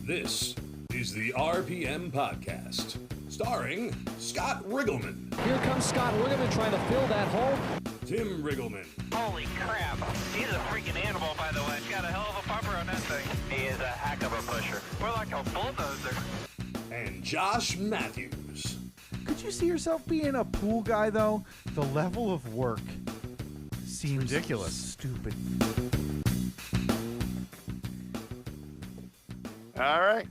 This is the RPM Podcast, starring Scott Riggleman. Here comes Scott Riggleman trying to fill that hole. Tim Riggleman. Holy crap. He's a freaking animal, by the way. He's got a hell of a pumper on that thing. He is a heck of a pusher. We're like a bulldozer. And Josh Matthews. Could you see yourself being a pool guy, though? The level of work seems ridiculous. Stupid. All right.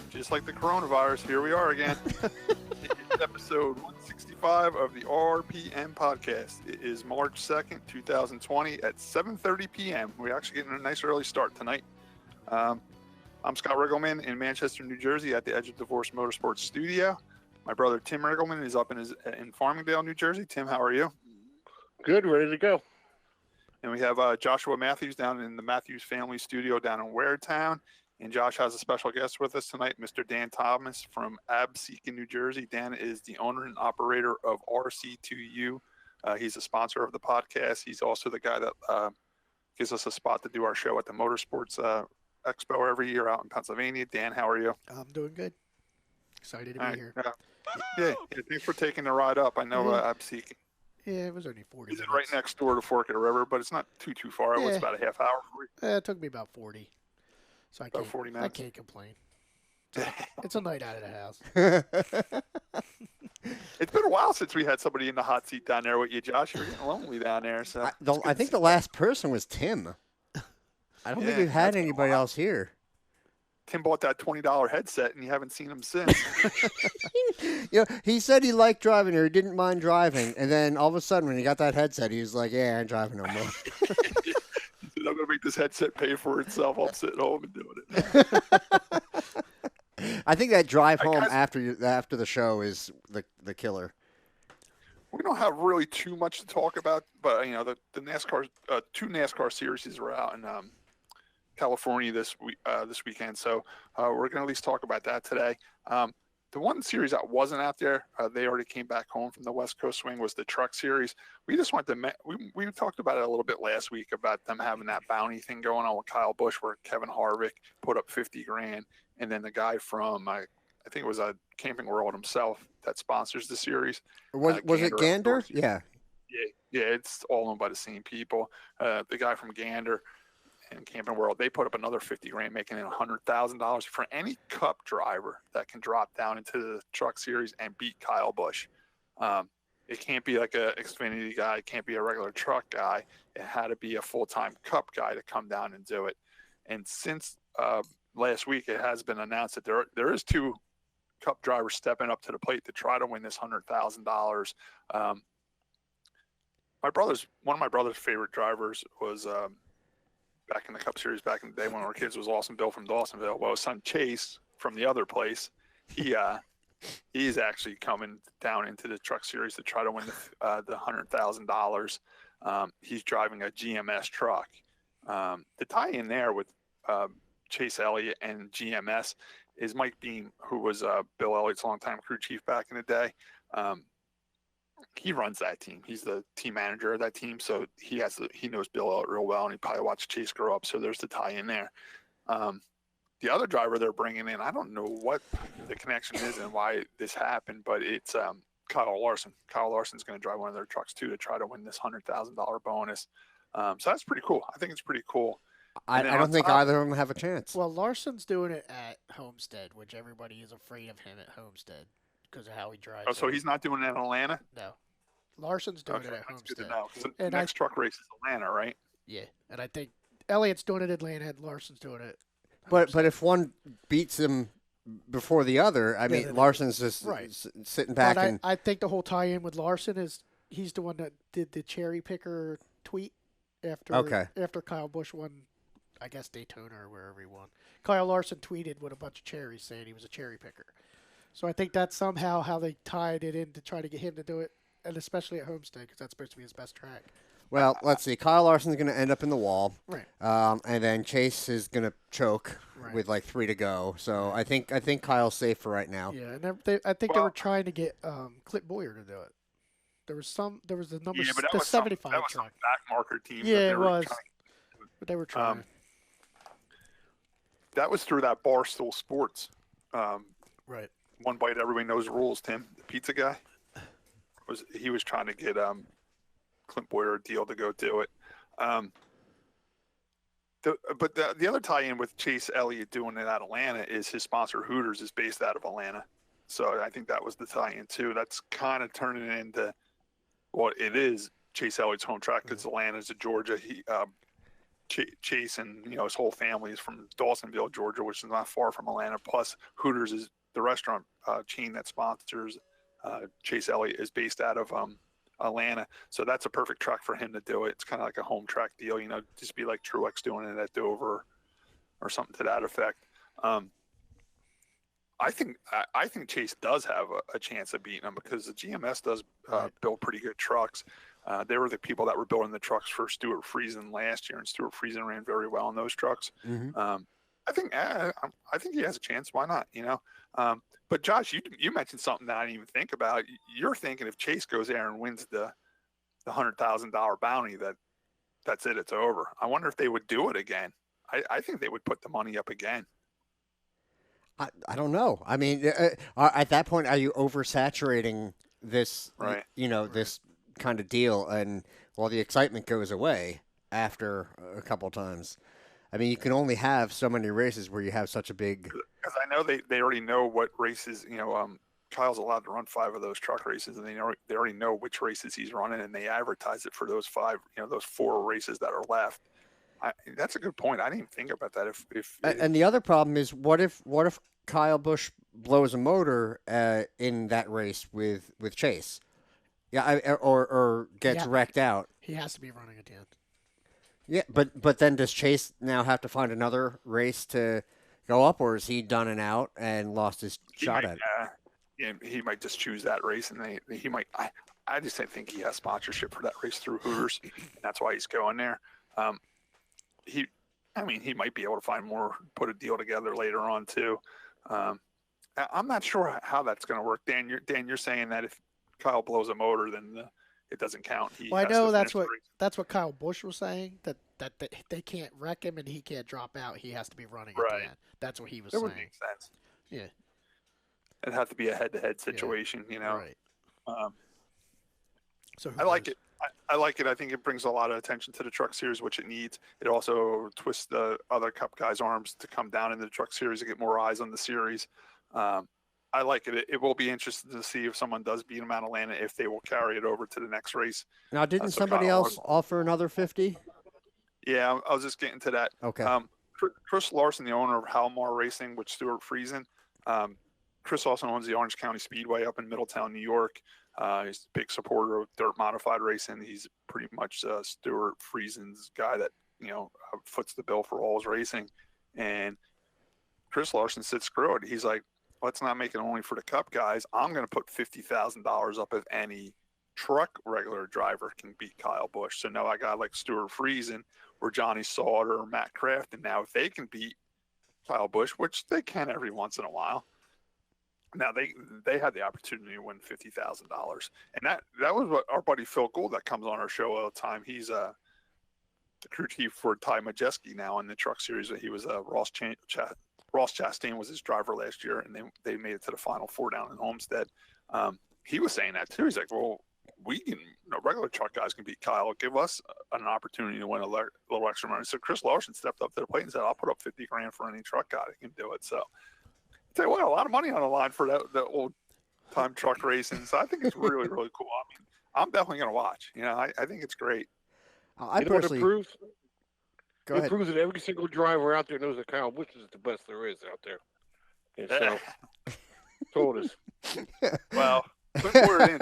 Just like the coronavirus, here we are again. It's episode 165 of the RPM Podcast. It is March 2nd, 2020 at 7:30 p.m. We're actually getting a nice early start tonight. I'm Scott Riggleman in Manchester, New Jersey at the Edge of Divorce Motorsports studio. My brother Tim Riggleman is up in Farmingdale, New Jersey. Tim, how are you? Good, ready to go. And we have Joshua Matthews down in the Matthews family studio down in Waretown. And Josh has a special guest with us tonight, Mr. Dan Thomas from Absecon, New Jersey. Dan is the owner and operator of RC2U. He's a sponsor of the podcast. He's also the guy that gives us a spot to do our show at the Motorsports Expo every year out in Pennsylvania. Dan, how are you? I'm doing good. Excited to be here. Yeah, thanks for taking the ride up. I know Absecon. Yeah, it was only 40 Is minutes. it right next door to Fork of the River, but it's not too far. Yeah. It's about a half hour for you. It took me about 40. So About 40 minutes. I can't complain. It's a night out of the house. It's been a while since we had somebody in the hot seat down there with you, Josh. You're getting lonely down there. So I think the last person was Tim. I don't think we've had anybody else here. Tim bought that $20 headset, and you haven't seen him since. He said he liked driving or he didn't mind driving, and then all of a sudden when he got that headset, he was like, yeah, I ain't driving no more. I'm going to make this headset pay for itself. I'm sitting home and doing it. I think that drive home after the show is the killer. We don't have really too much to talk about, but the NASCAR, two NASCAR series are out in California this weekend, so we're going to at least talk about that today. The one series that wasn't out there, they already came back home from the West Coast swing, was the Truck Series. We just want to we talked about it a little bit last week about them having that bounty thing going on with Kyle Busch, where Kevin Harvick put up $50,000, and then the guy from I think it was a Camping World himself that sponsors the series. Was it Gander? Yeah, it's all owned by the same people. The guy from Gander and Camping World, they put up another $50,000, making it $100,000 for any Cup driver that can drop down into the Truck Series and beat Kyle Busch. It can't be like a Xfinity guy, it can't be a regular truck guy. It had to be a full-time Cup guy to come down and do it. And since last week, it has been announced that there is two Cup drivers stepping up to the plate to try to win this $100,000. One of my brother's favorite drivers was back in the Cup Series back in the day when we were kids was Austin Bill from Dawsonville. Well, his son Chase from the other place, he's actually coming down into the Truck Series to try to win the $100,000. He's driving a GMS truck. The tie-in there with Chase Elliott and GMS is Mike Beam, who was Bill Elliott's longtime crew chief back in the day. He runs that team. He's the team manager of that team, so he knows Bill Elliott real well, and he probably watched Chase grow up. So there's the tie-in there. The other driver they're bringing in, I don't know what the connection is and why this happened, but it's Kyle Larson. Kyle Larson's going to drive one of their trucks too to try to win this $100,000 bonus. So that's pretty cool. I think it's pretty cool. I don't think either of them have a chance. Well, Larson's doing it at Homestead, which everybody is afraid of him at Homestead because of how he drives. Oh, so he's not doing it in Atlanta? No. Larson's doing it at That's Homestead. good to know, 'cause the next truck race is Atlanta, right? Yeah, and I think Elliott's doing it at Atlanta and Larson's doing it. But if one beats him before the other, I mean, Larson's just sitting back. But I think the whole tie-in with Larson is he's the one that did the cherry picker tweet after Kyle Busch won, I guess, Daytona or wherever he won. Kyle Larson tweeted with a bunch of cherries saying he was a cherry picker. So I think that's somehow how they tied it in to try to get him to do it, and especially at Homestead because that's supposed to be his best track. Well, let's see. Kyle Larson's going to end up in the wall, right? And then Chase is going to choke with like 3 to go. So I think Kyle's safe for right now. Yeah, and I think they were trying to get Clint Boyer to do it. There was the number, the 75 that was truck. Some back marker team. Yeah, it was. But they were trying. that was through that Barstool Sports. Right. One Bite Everybody Knows Rules. Tim, the pizza guy, he was trying to get Clint Boyer a deal to go do it. But the other tie-in with Chase Elliott doing it at Atlanta is his sponsor Hooters is based out of Atlanta. So I think that was the tie-in too. That's kind of turning it into what it is. Chase Elliott's home track because Atlanta's in Georgia. Chase and his whole family is from Dawsonville, Georgia, which is not far from Atlanta. Plus Hooters is the restaurant chain that sponsors Chase Elliott is based out of Atlanta. So that's a perfect track for him to do it. It's kind of like a home track deal, just be like Truex doing it at Dover or something to that effect. I think Chase does have a chance of beating him because the GMS does build pretty good trucks. They were the people that were building the trucks for Stuart Friesen last year, and Stuart Friesen ran very well in those trucks. Mm-hmm. I think he has a chance. Why not? But Josh, you mentioned something that I didn't even think about. You're thinking if Chase goes there and wins the $100,000 bounty, that's it. It's over. I wonder if they would do it again. I think they would put the money up again. I don't know. I mean, at that point, are you oversaturating this? Right. This kind of deal, and the excitement goes away after a couple times. I mean, you can only have so many races where you have such a big. Because I know they already know what races. Kyle's allowed to run 5 of those truck races, and they already know which races he's running, and they advertise it for those 5. Those 4 races that are left. That's a good point. I didn't even think about that. And the other problem is, what if Kyle Busch blows a motor in that race with Chase? Yeah, or gets wrecked out. He has to be running at the end. Yeah, but then does Chase now have to find another race to go up, or is he done and out and lost his shot at it? Yeah, he might just choose that race, and he might. I just think he has sponsorship for that race through Hooters, and that's why he's going there. He might be able to find more, put a deal together later on too. I'm not sure how that's going to work. Dan, you're saying that if Kyle blows a motor, then it doesn't count. I know that's what Kyle Busch was saying, that they can't wreck him and he can't drop out. He has to be running at the end. That's what he was saying. That would make sense. Yeah. It'd have to be a head-to-head situation, Right. So I like it. I like it. I think it brings a lot of attention to the Truck Series, which it needs. It also twists the other Cup guys' arms to come down into the Truck Series to get more eyes on the series. I like it. It will be interesting to see if someone does beat them out of Atlanta, if they will carry it over to the next race. Now, didn't somebody else offer another 50? Yeah, I was just getting to that. Okay. Chris Larson, the owner of Halmar Racing with Stuart Friesen. Chris also owns the Orange County Speedway up in Middletown, New York. He's a big supporter of dirt modified racing. He's pretty much Stuart Friesen's guy that foots the bill for all his racing. And Chris Larson said, "Screw it." He's like, "Let's not make it only for the Cup guys. I'm going to put $50,000 up if any truck regular driver can beat Kyle Busch." So now I got like Stuart Friesen or Johnny Sauter or Matt Kraft, and now if they can beat Kyle Busch, which they can every once in a while. Now they had the opportunity to win $50,000, and that was what our buddy Phil Gould that comes on our show all the time. He's the crew chief for Ty Majeski now in the Truck Series. He was Ross Chastain was his driver last year, and they made it to the Final Four down in Homestead. He was saying that too. He's like, "Well, we can, regular truck guys can beat Kyle. Give us an opportunity to win a little extra money." So Chris Larson stepped up to the plate and said, "I'll put up $50,000 for any truck guy that can do it." So. Tell you what, a lot of money on the line for that old time truck racing. So I think it's really, really cool. I mean, I'm definitely going to watch. I think it's great. I personally proves. Go ahead. It proves that every single driver out there knows that Kyle Busch is the best there is out there. And so, told us. Well, Clint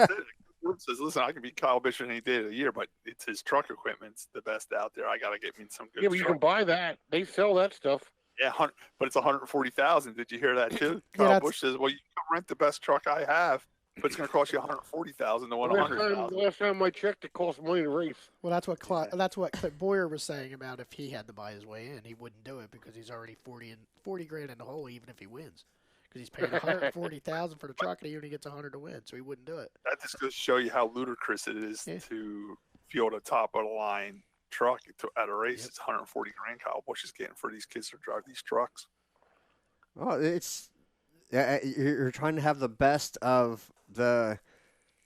says, "Listen, I can beat Kyle Busch any day of the year, but it's his truck equipment's the best out there. I got to get me some good." Yeah, but you can buy that. They sell that stuff. Yeah, but it's $140,000. Did you hear that too? Kyle Busch says, "Well, you can rent the best truck I have, but it's going to cost you $140,000 to win $100,000." Last time I checked, it cost money to race. Well, that's what Clint Boyer was saying about if he had to buy his way in, he wouldn't do it because he's already $40,000 in the hole, even if he wins, because he's paying $140,000 for the truck and he only gets $100 to win, so he wouldn't do it. That just goes to show you how ludicrous it is to field a top of the line truck at a race. It's $140,000 Kyle Busch is getting for these kids to drive these trucks. Well, it's you're trying to have the best of a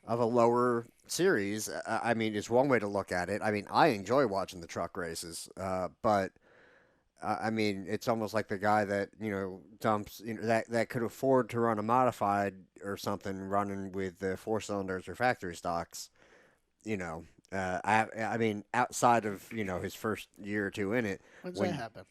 lower series. I mean, it's one way to look at it. I mean, I enjoy watching the truck races, but I mean, it's almost like the guy that dumps that could afford to run a modified or something, running with the 4 cylinders or factory stocks. I mean, outside of his first year or two in it. When's that happen?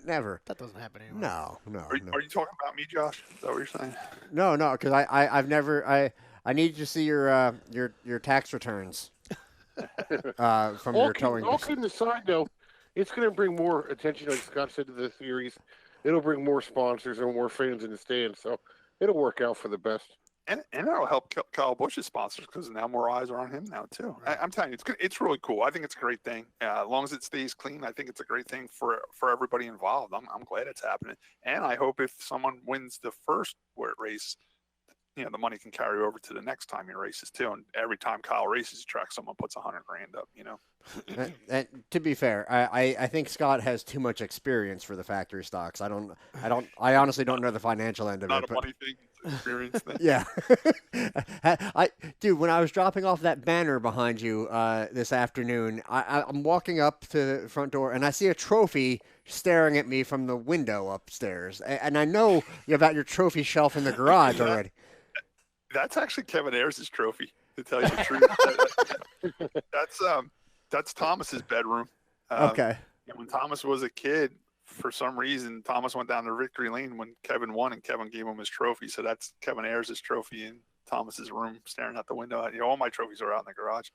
Never. That doesn't happen anymore. No. Are you talking about me, Josh? Is that what you're saying? No, because I've never I need to see your tax returns from your towing. All kidding aside, though, it's going to bring more attention, like Scott said, to the series. It'll bring more sponsors and more fans in the stands, so it'll work out for the best. And it'll help Kyle Busch's sponsors because now more eyes are on him now too. I'm telling you, it's really cool. I think it's a great thing. As long as it stays clean, I think it's a great thing for everybody involved. I'm glad it's happening, and I hope if someone wins the first race, the money can carry over to the next time he races too. And every time Kyle races a track, someone puts $100,000 up. And to be fair, I think Scott has too much experience for the factory stocks. I honestly don't know the financial end of it. Not a money thing, it's an experience thing. Yeah. Dude, when I was dropping off that banner behind you this afternoon, I'm walking up to the front door and I see a trophy staring at me from the window upstairs. And I know about your trophy shelf in the garage already. That's actually Kevin Ayers' trophy, to tell you the truth. That's Thomas's bedroom. Okay. When Thomas was a kid, for some reason, Thomas went down to victory lane when Kevin won, and Kevin gave him his trophy. So that's Kevin Ayers' trophy in Thomas's room, staring out the window. All my trophies are out in the garage.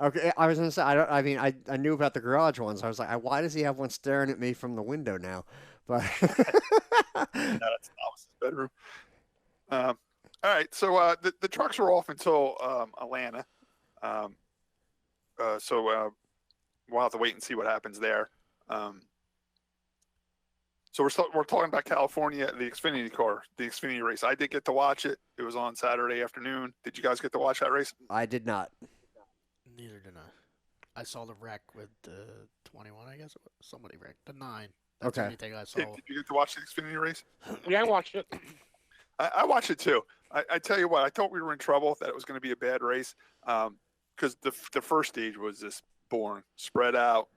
Okay, I was gonna say I knew about the garage ones. I was like, why does he have one staring at me from the window now? But No, that's Thomas's bedroom. All right, so the trucks are off until Atlanta. So we'll have to wait and see what happens there. So we're talking about California, the Xfinity car, the Xfinity race. I did get to watch it. It was on Saturday afternoon. Did you guys get to watch that race? I did not. Neither did I. I saw the wreck with the 21, I guess. Somebody wrecked the 9. That's the only thing I saw. Did you get to watch the Xfinity race? Yeah, I watched it. I watched it too. I tell you what, I thought we were in trouble, that it was going to be a bad race, because the first stage was just boring, spread out,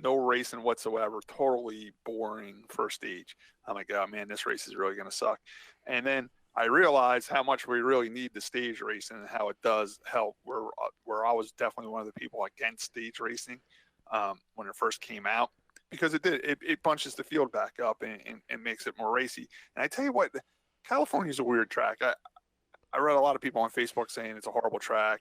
no racing whatsoever, totally boring first stage. I'm like, oh man, this race is really going to suck. And then I realized how much we really need the stage racing and how it does help. Where I was definitely one of the people against stage racing when it first came out, because it bunches the field back up and makes it more racy. And I tell you what, California's a weird track. I read a lot of people on Facebook saying it's a horrible track.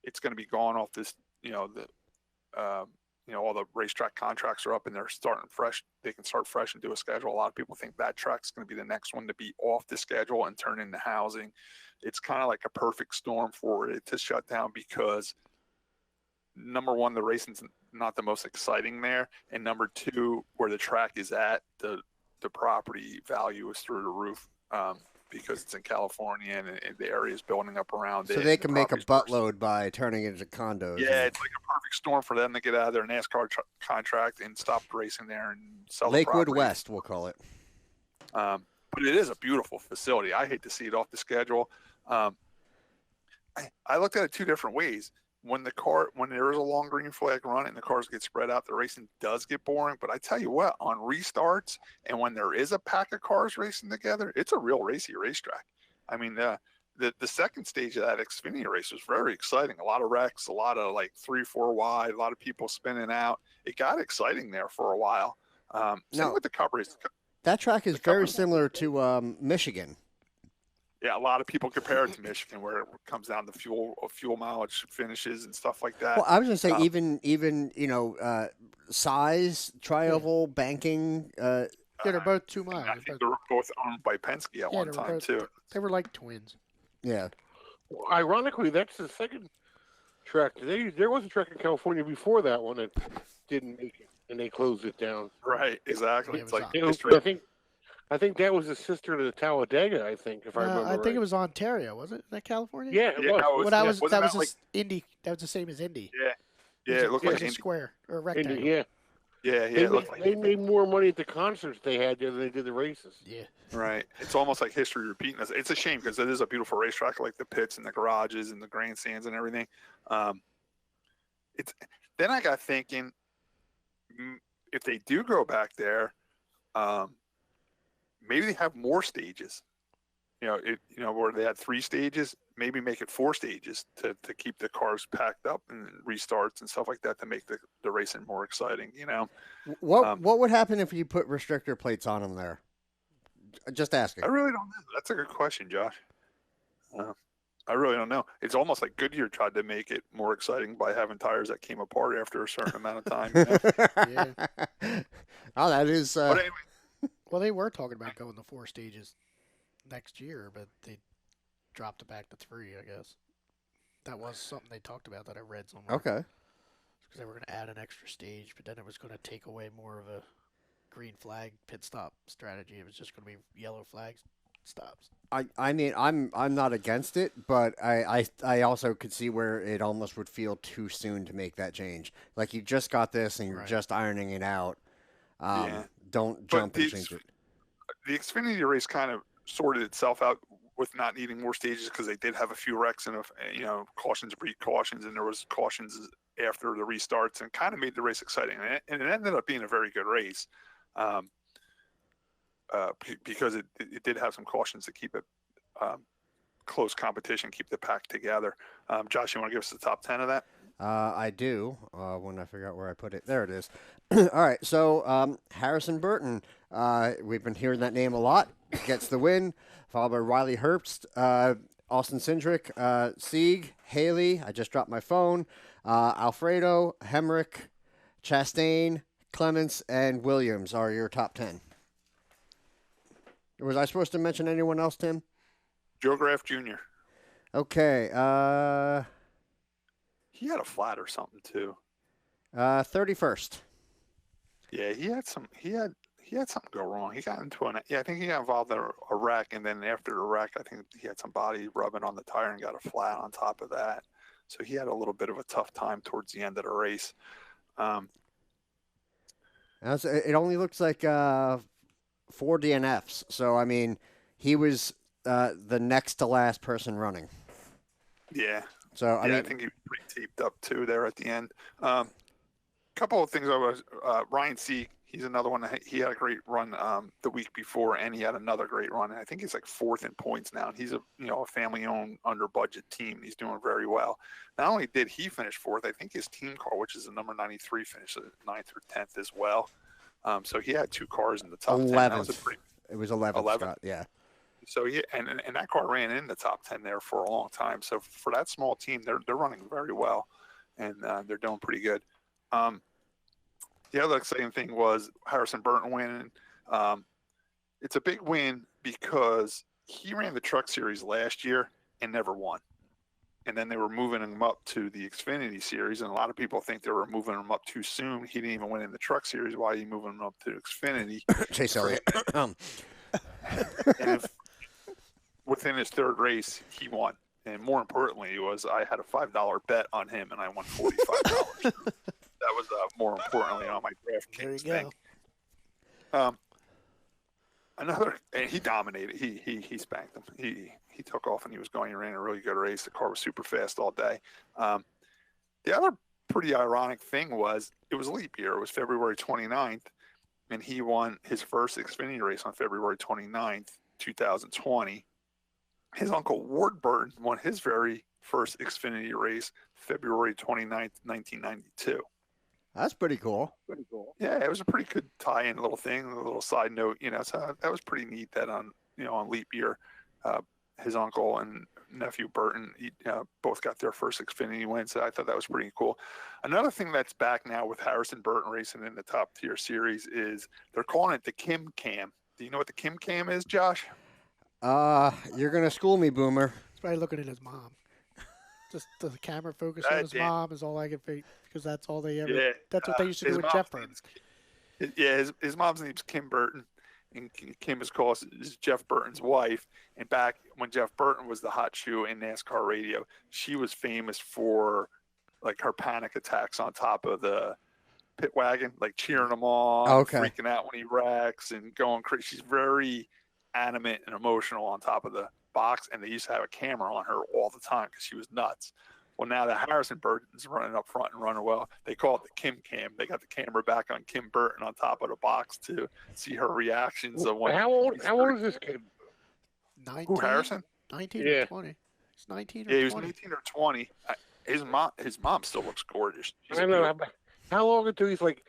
It's going to be gone off this, all the racetrack contracts are up and they're starting fresh. They can start fresh and do a schedule. A lot of people think that track's going to be the next one to be off the schedule and turn into housing. It's kind of like a perfect storm for it to shut down because, number one, the racing's not the most exciting there. And number two, where the track is at, the property value is through the roof. Because it's in California and the area is building up around it. So they can make a buttload by turning it into condos. Yeah, it's like a perfect storm for them to get out of their NASCAR contract and stop racing there and sell Lakewood West, we'll call it. But it is a beautiful facility. I hate to see it off the schedule. I looked at it two different ways. When there is a long green flag run and the cars get spread out, the racing does get boring. But I tell you what, on restarts and when there is a pack of cars racing together, it's a real racy racetrack. I mean, the second stage of that Xfinity race was very exciting. A lot of wrecks, a lot of like 3-4 wide, a lot of people spinning out. It got exciting there for a while. Same with the Cup race. That track is very similar to Michigan. Yeah, a lot of people compare it to Michigan, where it comes down to fuel mileage finishes and stuff like that. Well, I was going to say even size, tri-oval, banking. Yeah, they're both 2 miles. I think they were both owned by Penske at one time too. They were like twins. Yeah. Well, ironically, that's the second track. There was a track in California before that one that didn't make it, and they closed it down. Right, exactly. It's like history. I think that was the sister to the Talladega, I think, if I remember right. I think it was Ontario, wasn't it? That California? Yeah, it was. That was like Indy. That was the same as Indy. Yeah, it looked like a square or a rectangle. Indy, yeah. Yeah, They made more money at the concerts they had there than they did the races. Yeah. Right. It's almost like history repeating. It's a shame because it is a beautiful racetrack, like the pits and the garages and the grandstands and everything. Then I got thinking, if they do go back there, maybe they have more stages. Where they had 3 stages, maybe make it 4 stages to keep the cars packed up and restarts and stuff like that to make the racing more exciting. What would happen if you put restrictor plates on them there? Just asking. I really don't know. That's a good question, Josh. I really don't know. It's almost like Goodyear tried to make it more exciting by having tires that came apart after a certain amount of time. Yeah. Oh, that is. But anyway. Well, they were talking about going to 4 stages next year, but they dropped it back to 3, I guess. That was something they talked about that I read somewhere. Okay. Because they were going to add an extra stage, but then it was going to take away more of a green flag pit stop strategy. It was just going to be yellow flag stops. I mean, I'm not against it, but I also could see where it almost would feel too soon to make that change. Like you just got this and you're just ironing it out. Don't jump and change it. The Xfinity race kind of sorted itself out with not needing more stages because they did have a few wrecks and cautions breed cautions, and there was cautions after the restarts, and kind of made the race exciting. And it ended up being a very good race because it did have some cautions to keep it close competition, keep the pack together. Josh, you want to give us the top 10 of that? I do. When I figure out where I put it. There it is. All right. So Harrison Burton, we've been hearing that name a lot, gets the win, followed by Riley Herbst, Austin Cindric, Sieg, Haley, I just dropped my phone, Alfredo, Hemrick, Chastain, Clements, and Williams are your top 10. Was I supposed to mention anyone else, Tim? Joe Graff Jr. Okay. He had a flat or something too. 31st. Yeah, he had something go wrong. He got into I think he got involved in a wreck, and then after the wreck, I think he had somebody rubbing on the tire and got a flat on top of that. So he had a little bit of a tough time towards the end of the race. It only looks like 4 DNFs. So I mean, he was the next to last person running. Yeah. So I think he was pretty taped up too there at the end. Couple of things. Ryan Sieg, he's another one. He had a great run the week before, and he had another great run. And I think he's like 4th in points now. And he's a family-owned, under-budget team. He's doing very well. Not only did he finish 4th, I think his team car, which is the number 93, finished 9th or 10th as well. So he had 2 cars in the top 10. 11th. It was 11th. 11th. Scott, yeah. So and that car ran in the top 10 there for a long time. So for that small team, they're running very well, and they're doing pretty good. The other exciting thing was Harrison Burton winning. It's a big win because he ran the Truck Series last year and never won. And then they were moving him up to the Xfinity Series, and a lot of people think they were moving him up too soon. He didn't even win in the Truck Series. Why are you moving him up to Xfinity? Chase Elliott. And within his 3rd race, he won. And more importantly, I had a $5 bet on him, and I won $45. That was more importantly on my DraftKings thing. And he dominated. He spanked him. He took off and he was going. He ran a really good race. The car was super fast all day. The other pretty ironic thing was it was leap year. It was February 29th, and he won his first Xfinity race on February 29th, 2020. His uncle Ward Burton won his very first Xfinity race February 29th, 1992. That's pretty cool. Yeah, it was a pretty good tie-in little thing, a little side note, so that was pretty neat that on leap year, his uncle and nephew Burton both got their first Xfinity win, so I thought that was pretty cool. Another thing that's back now with Harrison Burton racing in the top tier series is they're calling it the Kim Cam. Do you know what the Kim Cam is, Josh? You're going to school me, Boomer. He's probably looking at his mom. Just the camera focus on his mom is all I can think, because that's all they ever. Yeah, that's what they used to do with Jeff Burton. His mom's name's Kim Burton, and Kim is Jeff Burton's wife. And back when Jeff Burton was the hot shoe in NASCAR radio, she was famous for like her panic attacks on top of the pit wagon, like cheering him on, freaking out when he wrecks and going crazy. She's very animate and emotional on top of the box, and they used to have a camera on her all the time because she was nuts. Well, now that Harrison Burton's running up front and running well, they call it the Kim Cam. They got the camera back on Kim Burton on top of the box to see her reactions. Of when how old is this kid? 19? Who, Harrison? 19 or 20. He's 19 or 20. Yeah, he was 19 or 20. His mom still looks gorgeous. I know. How long until he's like,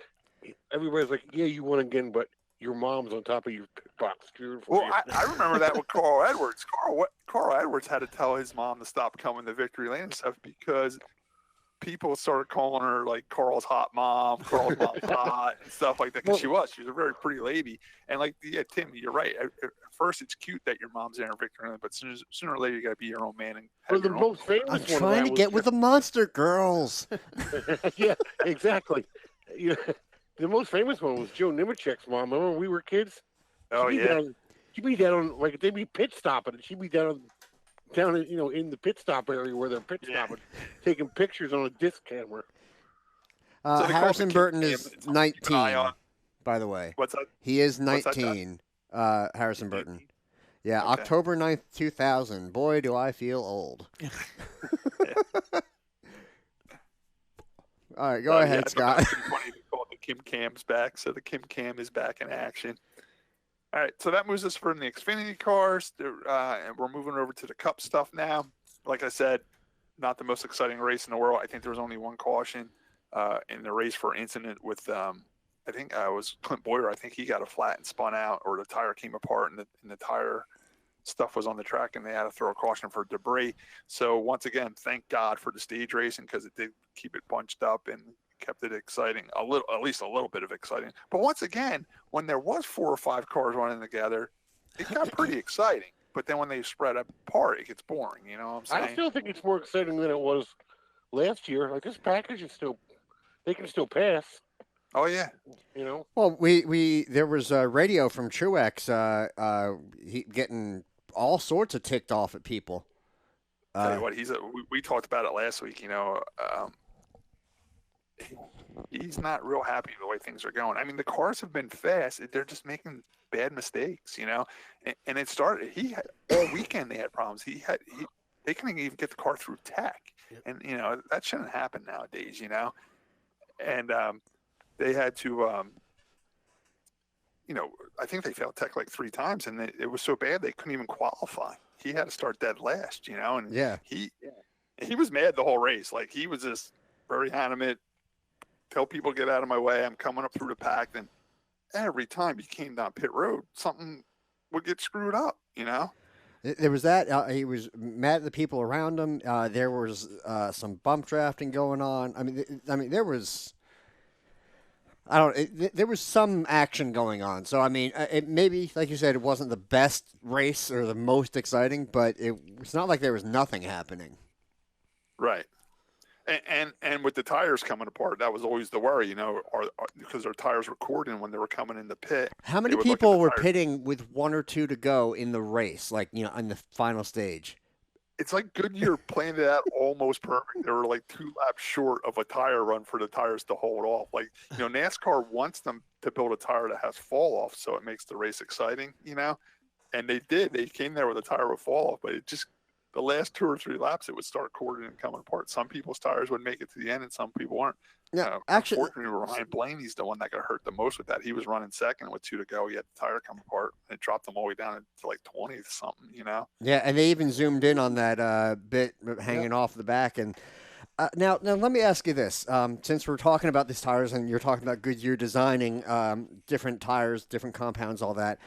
everybody's like, yeah, you won again, but your mom's on top of your box. Well, I remember that with Carl Edwards. Carl Edwards had to tell his mom to stop coming to Victory Lane and stuff because people started calling her like Carl's hot mom, Carl's mom's hot, and stuff like that. Because she was a very pretty lady. And like, yeah, Tim, you're right. At first, it's cute that your mom's there in Victory Lane, but sooner or later, you got to be your own man. And the most famous I'm trying to get with the Monster Girls. Yeah, exactly. Yeah. The most famous one was Joe Nemechek's mom. Remember when we were kids? Oh, yeah. She'd be down on, like, they'd be pit stopping, and she'd be down in the pit stop area where they're pit stopping, taking pictures on a disc camera. Harrison Burton is 19, by the way. What's that? He is 19, Harrison Burton. Yeah, okay. October 9th, 2000. Boy, do I feel old. All right, go ahead, Scott. Kim Cam's back, so the Kim Cam is back in action. All right, so that moves us from the Xfinity cars, and we're moving over to the Cup stuff now. Like I said, not the most exciting race in the world. I think there was only one caution in the race for incident with, I think it was Clint Boyer. I think he got a flat and spun out, or the tire came apart, and the tire stuff was on the track, and they had to throw a caution for debris. So once again, thank God for the stage racing because it did keep it bunched up and kept it exciting, at least a little bit of exciting. But once again, when there was 4 or 5 cars running together, it got pretty exciting. But then when they spread apart, it gets boring. You know what I'm saying? I still think it's more exciting than it was last year. Like, this package is they can still pass. Oh yeah. You know. Well, there was a radio from Truex, he getting all sorts of ticked off at people. Tell you what, we talked about it last week. You know. He's not real happy the way things are going. I mean, the cars have been fast. They're just making bad mistakes, you know. And it started. He had all weekend. They had problems. They couldn't even get the car through tech, and you know that shouldn't happen nowadays, you know. And they had to, you know, I think they failed tech like 3 times, and it was so bad they couldn't even qualify. He had to start dead last, you know. And he was mad the whole race. Like, he was just very animate. Tell people, get out of my way. I'm coming up through the pack. And every time he came down pit road, something would get screwed up, you know? There was that. He was mad at the people around him. There was some bump drafting going on. I mean, there was. There was some action going on. So, I mean, it maybe, like you said, it wasn't the best race or the most exciting, but it's not like there was nothing happening. Right. And with the tires coming apart, that was always the worry, you know, because their tires were cording when they were coming in the pit. How many people were pitting with 1 or 2 to go in the race, like, you know, in the final stage? It's like Goodyear planned it out almost perfect. They were like 2 laps short of a tire run for the tires to hold off. Like, you know, NASCAR wants them to build a tire that has fall off so it makes the race exciting, you know, and they did. They came there with a tire with fall off, but it just, the last 2 or 3 laps, it would start cording and coming apart. Some people's tires would make it to the end, and some people weren't. Yeah, actually, unfortunately, Ryan Blaney's the one that got hurt the most with that. He was running second with 2 to go. He had the tire come apart, and it dropped them all the way down to like 20th something, you know? Yeah, and they even zoomed in on that bit hanging off the back. And now let me ask you this. Since we're talking about these tires and you're talking about Goodyear designing different tires, different compounds, all that,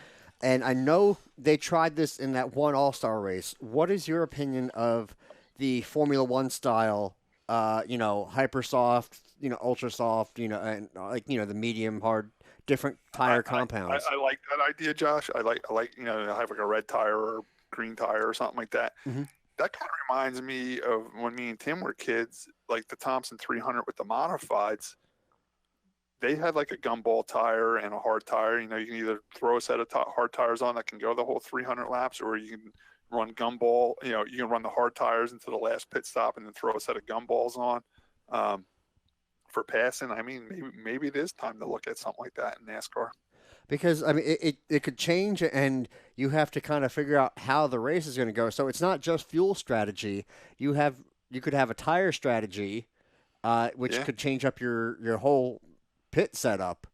and I know they tried this in that one All-Star race. What is your opinion of the Formula One style, you know, hyper soft, you know, ultra soft, you know, and like, you know, the medium hard, different tire compounds? I like that idea, Josh. I like, you know, have like a red tire or green tire or something like that. Mm-hmm. That kind of reminds me of when me and Tim were kids, like the Thompson 300 with the modifieds. They had like a gumball tire and a hard tire. You know, you can either throw a set of hard tires on that can go the whole 300 laps, or you can run gumball. You know, you can run the hard tires into the last pit stop and then throw a set of gumballs on. for passing, I mean, maybe it is time to look at something like that in NASCAR. Because I mean, it could change, and you have to kind of figure out how the race is going to go. So it's not just fuel strategy. You could have a tire strategy, which could change up your whole pit setup.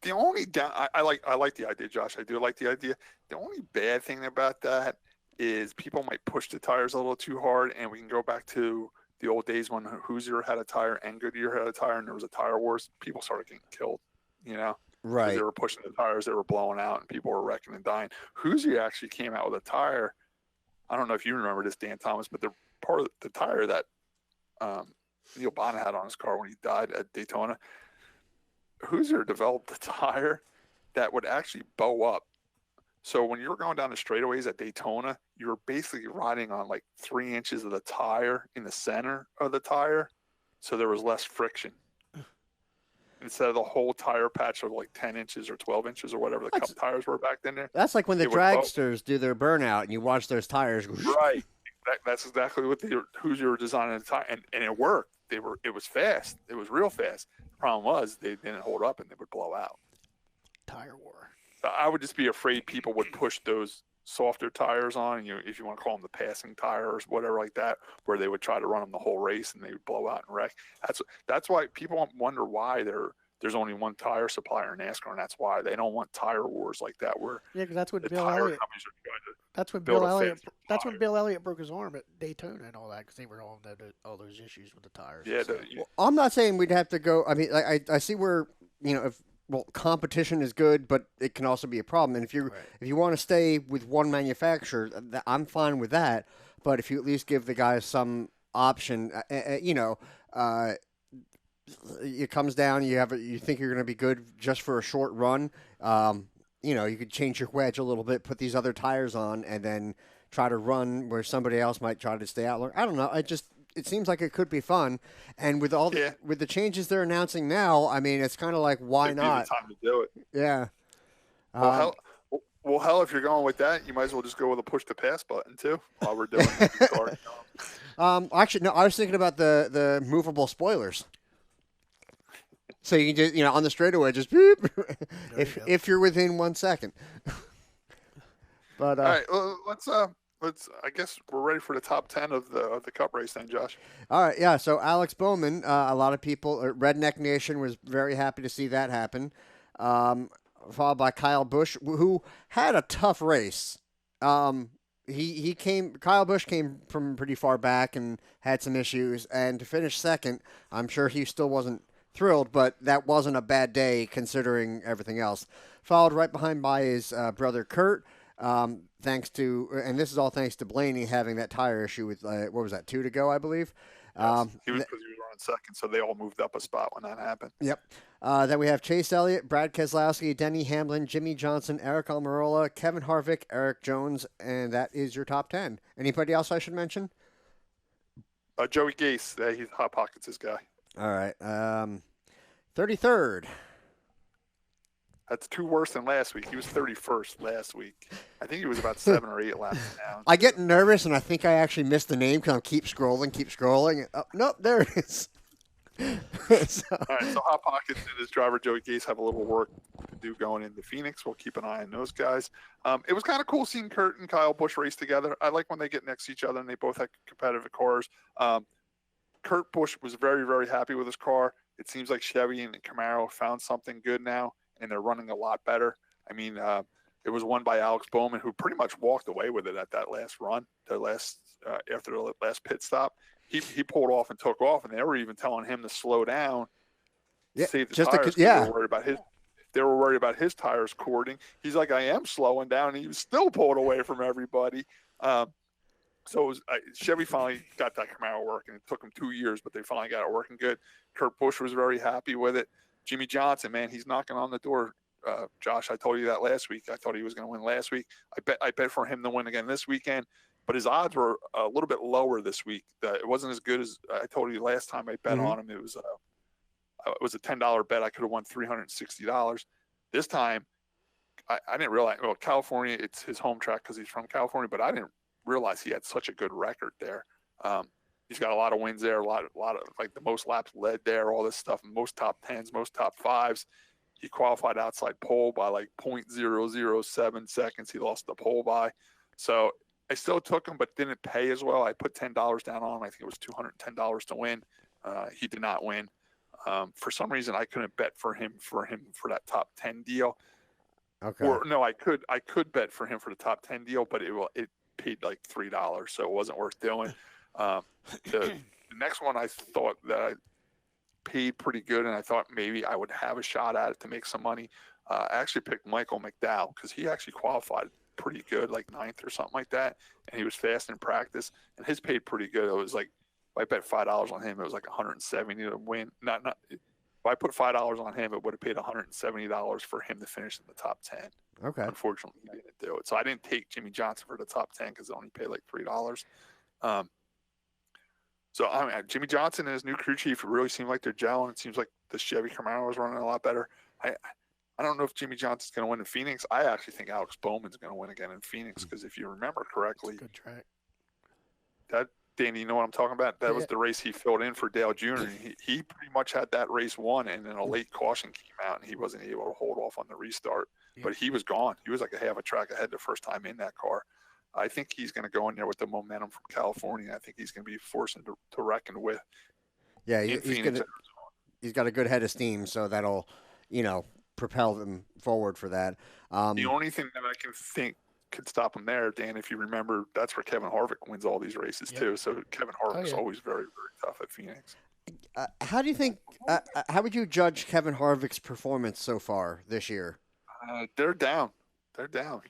The only I like the idea, Josh. I do like the idea. The only bad thing about that is people might push the tires a little too hard, and we can go back to the old days when Hoosier had a tire and Goodyear had a tire, and there was a tire wars. People started getting killed, Right. They were pushing the tires, they were blowing out, and people were wrecking and dying. Hoosier actually came out with a tire. I don't know if you remember this, Dan Thomas, but the part of the tire that Neil Bonnet had on his car when he died at Daytona, Hoosier developed a tire that would actually bow up. So when you were going down the straightaways at Daytona, you were basically riding on like 3 inches of the tire in the center of the tire, so there was less friction. Instead of the whole tire patch of like 10 inches or 12 inches or whatever the cup tires were back then there. That's like when the dragsters do their burnout and you watch those tires. Right. That's exactly what the Hoosier were designing the tire, and it worked. It was fast. It was real fast. The problem was they didn't hold up and they would blow out. Tire war. So I would just be afraid people would push those softer tires on, if you want to call them the passing tires, whatever like that, where they would try to run them the whole race and they would blow out and wreck. That's why people wonder why there's only one tire supplier in NASCAR, and that's why they don't want tire wars like that. Where because that's when the Bill tire Elliott. companies are trying to That's when build Bill a Elliott. faster That's tire. when Bill Elliott broke his arm at Daytona and all that because they were all those issues with the tires. Yeah, I'm not saying we'd have to go. I mean, I see where if competition is good, but it can also be a problem. And if you want to stay with one manufacturer, I'm fine with that. But if you at least give the guys some option, it comes down. You think you're going to be good just for a short run. You could change your wedge a little bit, put these other tires on, and then try to run where somebody else might try to stay out longer. I don't know. It seems like it could be fun, and with with the changes they're announcing now, I mean, it's kind of like why not? It'd be the time to do it. Yeah. Hell, if you're going with that, you might as well just go with a push to pass button too while we're doing it. Actually, no. I was thinking about the movable spoilers. So you can just on the straightaway just beep if you're within 1 second. But all right, let's. I guess we're ready for the top 10 of the Cup race then, Josh. All right, yeah. So Alex Bowman, a lot of people, Redneck Nation was very happy to see that happen. Followed by Kyle Busch, who had a tough race. Kyle Busch came from pretty far back and had some issues, and to finish second, I'm sure he still wasn't thrilled, but that wasn't a bad day considering everything else. Followed right behind by his brother Kurt. Thanks to, and this is all thanks to Blaney having that tire issue with, what was that, 2 to go, I believe? Yes, he was running second, so they all moved up a spot when that happened. Yep. Then we have Chase Elliott, Brad Keselowski, Denny Hamlin, Jimmy Johnson, Eric Almirola, Kevin Harvick, Eric Jones, and that is your top 10. Anybody else I should mention? Joey Gase, he's Hot Pockets, his guy. All right. 33rd. That's 2 worse than last week. He was 31st last week. I think he was about 7 or 8 laps down. I get nervous, and I think I actually missed the name because I keep scrolling. Oh, nope, there it is. All right, so Hot Pockets and his driver, Joey Gase, have a little work to do going into Phoenix. We'll keep an eye on those guys. It was kind of cool seeing Kurt and Kyle Busch race together. I like when they get next to each other and they both have competitive cars. Kurt Busch was very, very happy with his car. It seems like Chevy and Camaro found something good now, and they're running a lot better. I mean, it was won by Alex Bowman, who pretty much walked away with it at that last run, after the last pit stop. He pulled off and took off, and they were even telling him to slow down, save the tires. They were worried about his tires cording. He's like, I am slowing down, and he was still pulled away from everybody. So Chevy finally got that Camaro working. It took them 2 years, but they finally got it working good. Kurt Busch was very happy with it. Jimmy Johnson, man, he's knocking on the door. Josh, I told you that last week. I thought he was going to win last week. I bet for him to win again this weekend, but his odds were a little bit lower this week. It wasn't as good as I told you last time I bet on him. It was a $10 bet. I could have won $360. This time, I didn't realize. Well, California, it's his home track because he's from California, but I didn't realize he had such a good record there. He's got a lot of wins there, a lot of like the most laps led there, all this stuff, most top 10s, most top 5s. He qualified outside pole by like 0.007 seconds. He lost the pole by. So I still took him, but didn't pay as well. I put $10 down on him. I think it was $210 to win. He did not win. For some reason, I couldn't bet for him for that top 10 deal. Okay. Or no, I could bet for him for the top 10 deal, but it paid like $3, so it wasn't worth doing. The next one, I thought that I paid pretty good, and I thought maybe I would have a shot at it to make some money. I actually picked Michael McDowell because he actually qualified pretty good, like 9th or something like that, and he was fast in practice, and his paid pretty good. It was like, if I bet $5 on him, it was like $170 to win. If I put $5 on him, it would have paid $170 for him to finish in the top 10. Okay. Unfortunately, he didn't do it. So I didn't take Jimmy Johnson for the top 10 because it only paid like $3. So I mean, Jimmy Johnson and his new crew chief really seem like they're gelling. It seems like the Chevy Camaro is running a lot better. I don't know if Jimmy Johnson's going to win in Phoenix. I actually think Alex Bowman's going to win again in Phoenix because if you remember correctly, good track. Danny, you know what I'm talking about? That was the race he filled in for Dale Jr. He pretty much had that race won, and then a late caution came out, and he wasn't able to hold off on the restart. Yeah. But he was gone. He was like a half a track ahead the first time in that car. I think he's going to go in there with the momentum from California. I think he's going to be forced to reckon with. Yeah, he's got a good head of steam, so that'll, propel them forward for that. The only thing that I can think could stop him there, Dan, if you remember, that's where Kevin Harvick wins all these races too. So Kevin Harvick's always very, very tough at Phoenix. How do you think? How would you judge Kevin Harvick's performance so far this year? They're down. They're down.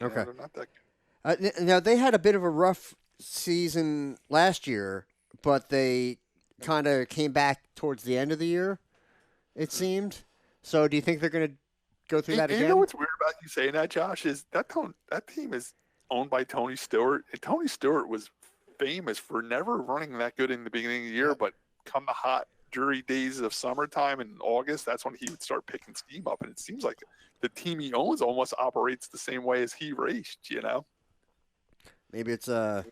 Okay. They're not that good. Now they had a bit of a rough season last year, but they kind of came back towards the end of the year, it seemed. So do you think they're going to go through that again? You know what's weird about you saying that, Josh, is that team is owned by Tony Stewart, and Tony Stewart was famous for never running that good in the beginning of the year, but come the hot, dreary days of summertime in August, that's when he would start picking steam up, and it seems like the team he owns almost operates the same way as he raced, Maybe it's I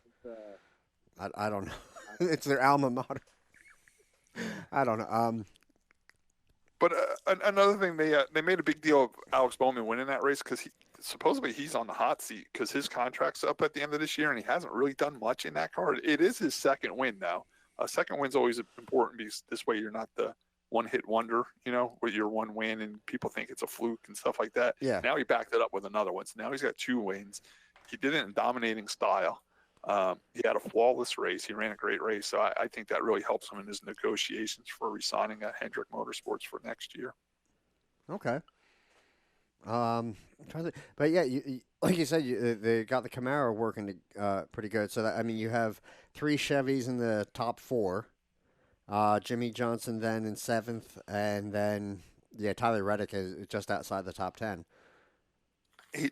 don't know. It's their alma mater. I don't know. But another thing, they made a big deal of Alex Bowman winning that race because supposedly he's on the hot seat because his contract's up at the end of this year and he hasn't really done much in that car. It is his second win now. A second win's always important because this way you're not the one-hit wonder, with your one win and people think it's a fluke and stuff like that. Yeah. Now he backed it up with another one. So now he's got 2 wins. He did it in dominating style. He had a flawless race. He ran a great race. So I think that really helps him in his negotiations for re-signing at Hendrick Motorsports for next year. Okay. But yeah, like you said, they got the Camaro working pretty good. So that, you have 3 Chevys in the top 4. Jimmy Johnson then in 7th, and then Tyler Reddick is just outside the top 10.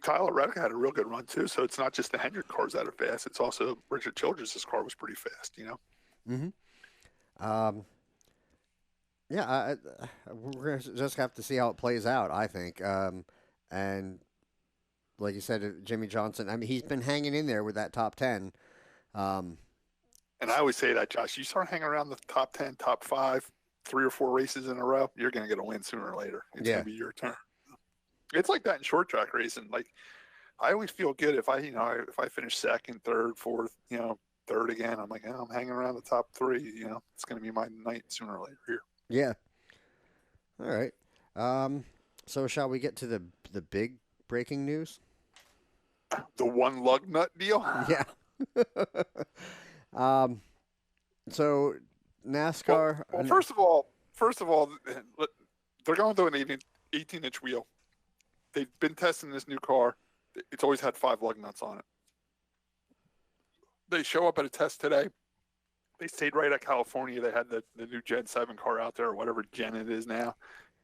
Tyler Reddick had a real good run too, so it's not just the Hendrick cars that are fast. It's also Richard Childress' car was pretty fast, Mm-hmm. We're gonna just have to see how it plays out, I think. And like you said, Jimmy Johnson, he's been hanging in there with that top 10. And I always say that, Josh, you start hanging around the top 10, top 5, 3 or 4 races in a row, you're going to get a win sooner or later. It's going to be your turn. It's like that in short track racing. Like, I always feel good if I finish 2nd, 3rd, 4th, 3rd again. I'm like, I'm hanging around the top 3. It's going to be my night sooner or later here. Yeah. All right. So shall we get to the big breaking news? The one lug nut deal. Yeah. So NASCAR. Well, first of all, they're going to an 18-inch wheel. They've been testing this new car. It's always had 5 lug nuts on it. They show up at a test today. They stayed right at California. They had the new Gen 7 car out there, or whatever gen it is now.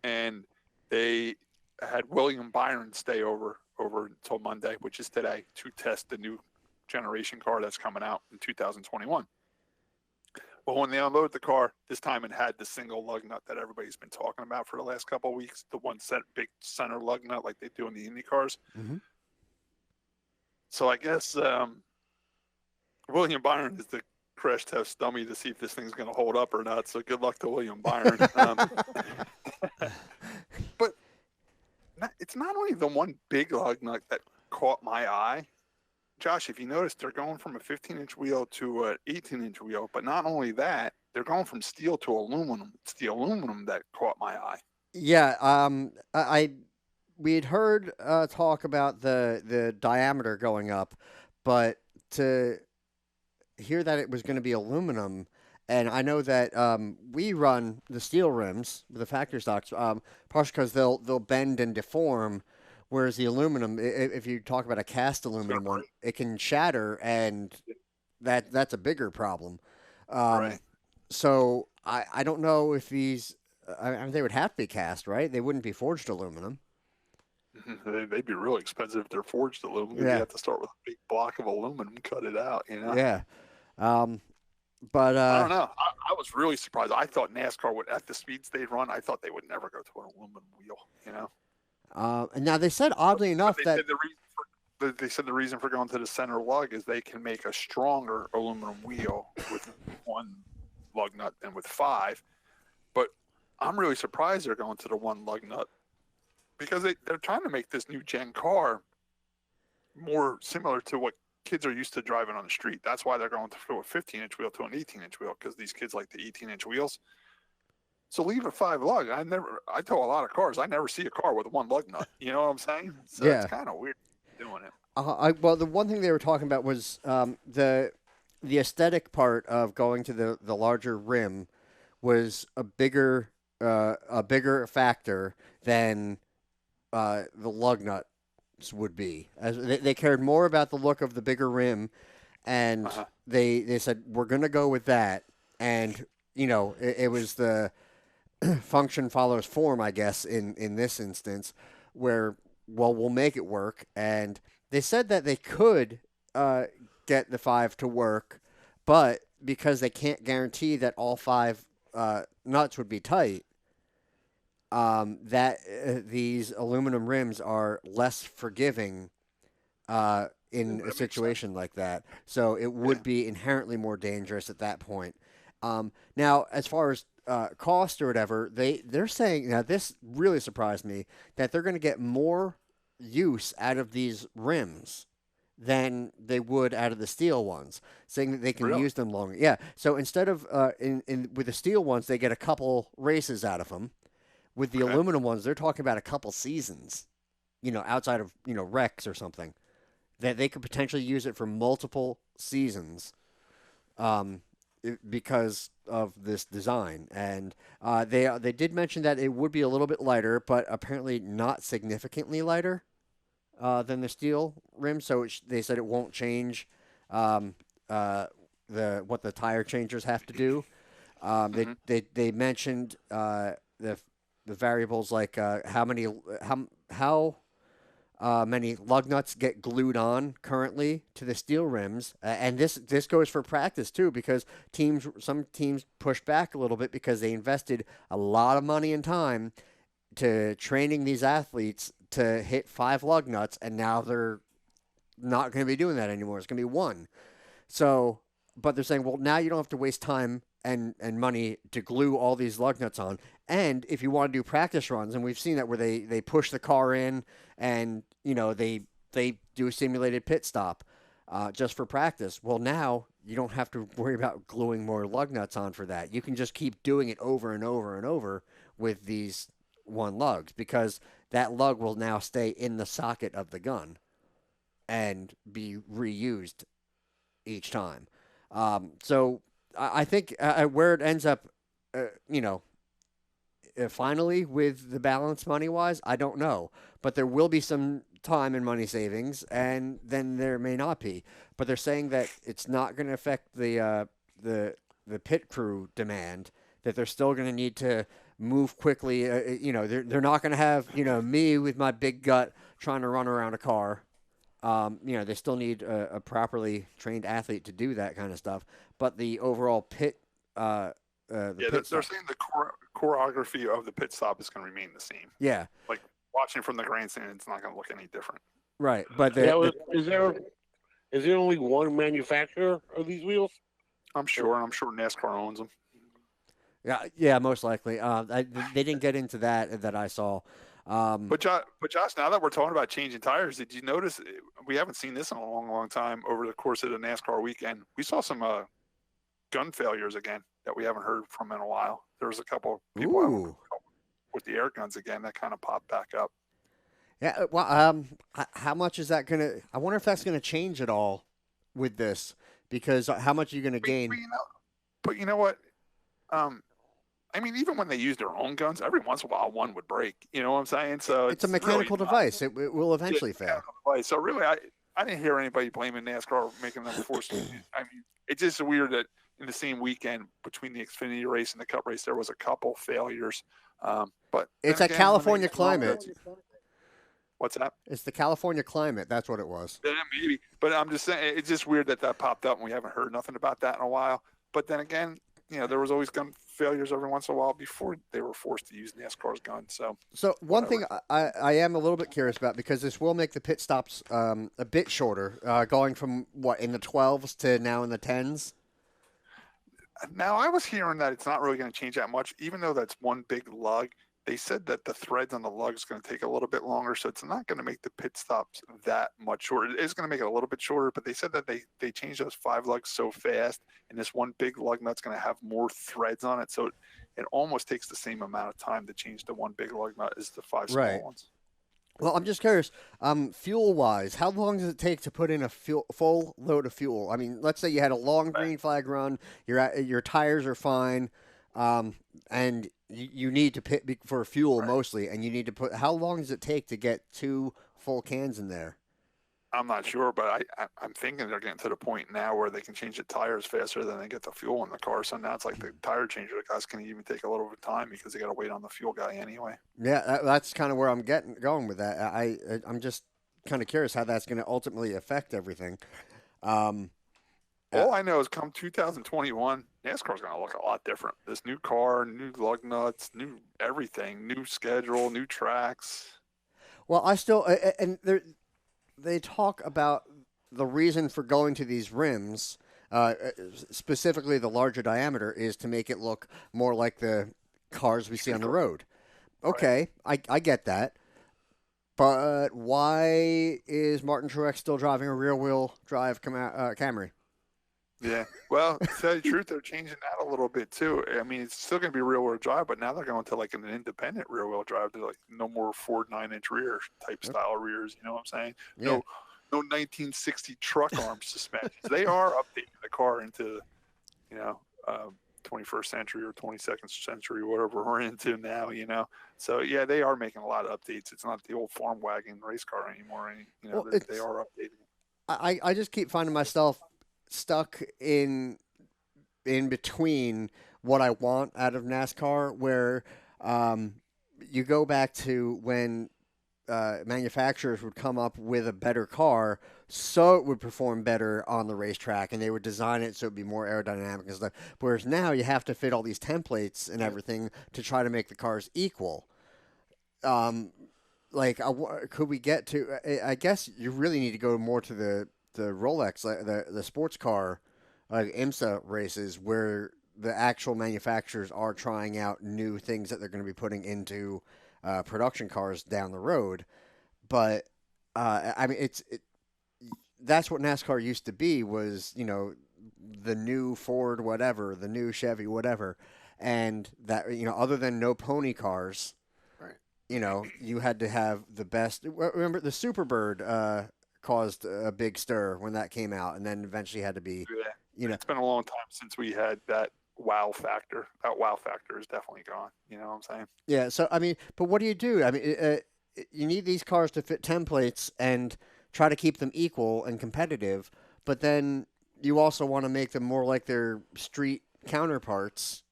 And they had William Byron stay over until Monday, which is today, to test the new generation car that's coming out in 2021. But when they unloaded the car, this time it had the single lug nut that everybody's been talking about for the last couple of weeks, the one big center lug nut like they do in the Indy cars. Mm-hmm. So I guess William Byron is the crash test dummy to see if this thing's going to hold up or not. So good luck to William Byron. But it's not only the one big lug nut that caught my eye. Josh, if you notice, they're going from a 15-inch wheel to an 18-inch wheel. But not only that, they're going from steel to aluminum. It's the aluminum that caught my eye. Yeah, we had heard talk about the diameter going up, but to hear that it was going to be aluminum, and I know that we run the steel rims, the factory stocks, partially because they'll bend and deform, whereas the aluminum, if you talk about a cast aluminum one, it can shatter, and that's a bigger problem. Right. So I don't know if these. I mean, they would have to be cast, right? They wouldn't be forged aluminum. They'd be really expensive if they're forged aluminum. Yeah. You have to start with a big block of aluminum, cut it out, you know? Yeah. But I don't know. I was really surprised. I thought NASCAR would, at the speeds they run, I thought they would never go to an aluminum wheel, you know? And now they said, oddly enough, that they said the reason for going to the center lug is they can make a stronger aluminum wheel with one lug nut than with five. But I'm really surprised they're going to the one lug nut because they're trying to make this new gen car more similar to what kids are used to driving on the street. That's why they're going from a 15-inch wheel to an 18-inch wheel, because these kids like the 18-inch wheels. So leave a 5 lug. I tow a lot of cars. I never see a car with a 1 lug nut. You know what I'm saying? So yeah. It's kind of weird doing it. Well, the one thing they were talking about was the aesthetic part of going to the larger rim was a bigger factor than the lug nuts would be. As they cared more about the look of the bigger rim, and they said we're going to go with that. And you know, it was the function follows form, I guess, in this instance, where we'll make it work. And they said that they could get the 5 to work, but because they can't guarantee that all 5 nuts would be tight, that these aluminum rims are less forgiving in a situation like that. So it would be inherently more dangerous at that point. Now, as far as cost or whatever, they're saying, now this really surprised me, that they're going to get more use out of these rims than they would out of the steel ones, saying that they can use them longer. Yeah. So instead of with the steel ones, they get a couple races out of them. With the aluminum ones, they're talking about a couple seasons, you know, outside of, you know, wrecks or something, that they could potentially use it for multiple seasons because of this design. And they did mention that it would be a little bit lighter, but apparently not significantly lighter than the steel rim. So they said it won't change what the tire changers have to do. They mentioned the variables like how many lug nuts get glued on currently to the steel rims, and this goes for practice too, because some teams pushed back a little bit because they invested a lot of money and time to training these athletes to hit 5 lug nuts, and now they're not going to be doing that anymore. It's going to be 1. So, but they're saying, well, now you don't have to waste time and money to glue all these lug nuts on. And if you want to do practice runs, and we've seen that where they push the car in and, you know, they do a simulated pit stop just for practice. Well, now you don't have to worry about gluing more lug nuts on for that. You can just keep doing it over and over and over with these 1 lugs, because that lug will now stay in the socket of the gun and be reused each time. So I think where it ends up, you know, finally with the balance money-wise, I don't know. But there will be some time and money savings, and then there may not be. But they're saying that it's not going to affect the pit crew demand, that they're still going to need to move quickly. You know, they're not going to have, you know, me with my big gut trying to run around a car. You know, they still need a properly trained athlete to do that kind of stuff. But the overall pit, they're saying the choreography of the pit stop is going to remain the same. Yeah, like watching from the grandstand, it's not going to look any different. Right, but is there only one manufacturer of these wheels? I'm sure. I'm sure NASCAR owns them. Yeah, most likely. They didn't get into that I saw. But Josh, now that we're talking about changing tires, did you notice we haven't seen this in a long, long time over the course of the NASCAR weekend? We saw some gun failures again that we haven't heard from in a while. There was a couple of people with the air guns again that kind of popped back up. Yeah, well, how much is that gonna? I wonder if that's gonna change at all with this, because how much are you gonna gain? But you know what? I mean, even when they use their own guns, every once in a while one would break. You know what I'm saying? So it's a mechanical device. It will eventually fail. So really, I didn't hear anybody blaming NASCAR making them force. I mean, it's just weird that in the same weekend between the Xfinity race and the Cup race, there was a couple failures. But it's a California climate. What's that? It's the California climate. That's what it was. Yeah, maybe. But I'm just saying, it's just weird that popped up and we haven't heard nothing about that in a while. But then again, there was always gun failures every once in a while before they were forced to use NASCAR's gun. So one thing I am a little bit curious about, because this will make the pit stops a bit shorter, going from in the 12s to now in the 10s. Now, I was hearing that it's not really going to change that much, even though that's one big lug. They said that the threads on the lug is going to take a little bit longer, so it's not going to make the pit stops that much shorter. It is going to make it a little bit shorter, but they said that they changed those 5 lugs so fast, and this one big lug nut's going to have more threads on it, so it almost takes the same amount of time to change the one big lug nut as the 5 small ones. Well, I'm just curious, fuel-wise, how long does it take to put in a full load of fuel? I mean, let's say you had a long green flag run, your tires are fine, and you need to pit for fuel mostly, and you need to put. How long does it take to get 2 full cans in there? I'm not sure, but I'm thinking they're getting to the point now where they can change the tires faster than they get the fuel in the car. So now it's like the tire changer guys can even take a little bit of time because they got to wait on the fuel guy anyway. Yeah, that's kind of where I'm going with that. I'm just kind of curious how that's going to ultimately affect everything. All I know is come 2021, NASCAR's going to look a lot different. This new car, new lug nuts, new everything, new schedule, new tracks. Well, I still and they talk about the reason for going to these rims, specifically the larger diameter, is to make it look more like the cars we see on the road. Okay, I get that. But why is Martin Truex still driving a rear-wheel drive Camry? Yeah, well, to tell you the truth, they're changing that a little bit too. I mean, it's still going to be rear-wheel drive, but now they're going to like an independent rear-wheel drive. They're like no more Ford 9-inch rear type style rears. You know what I'm saying? Yeah. No 1960 truck arm suspensions. They are updating the car into, 21st century or 22nd century, whatever we're into now. So yeah, they are making a lot of updates. It's not the old farm wagon race car anymore. They are updating. I just keep finding myself stuck in between what I want out of NASCAR, where you go back to when manufacturers would come up with a better car so it would perform better on the racetrack, and they would design it so it would be more aerodynamic and stuff. Whereas now you have to fit all these templates and everything to try to make the cars equal. Could we get to? I guess you really need to go more to the Rolex, the sports car, IMSA races, where the actual manufacturers are trying out new things that they're going to be putting into production cars down the road. But I mean, that's what NASCAR used to be, was the new Ford whatever, the new Chevy whatever, and that other than no pony cars, right? You had to have the best. Remember the Superbird caused a big stir when that came out, and then eventually had to be. Yeah. It's been a long time since we had that wow factor. That wow factor is definitely gone. You know what I'm saying? Yeah. So I mean, but what do you do? I mean, you need these cars to fit templates and try to keep them equal and competitive, but then you also want to make them more like their street counterparts.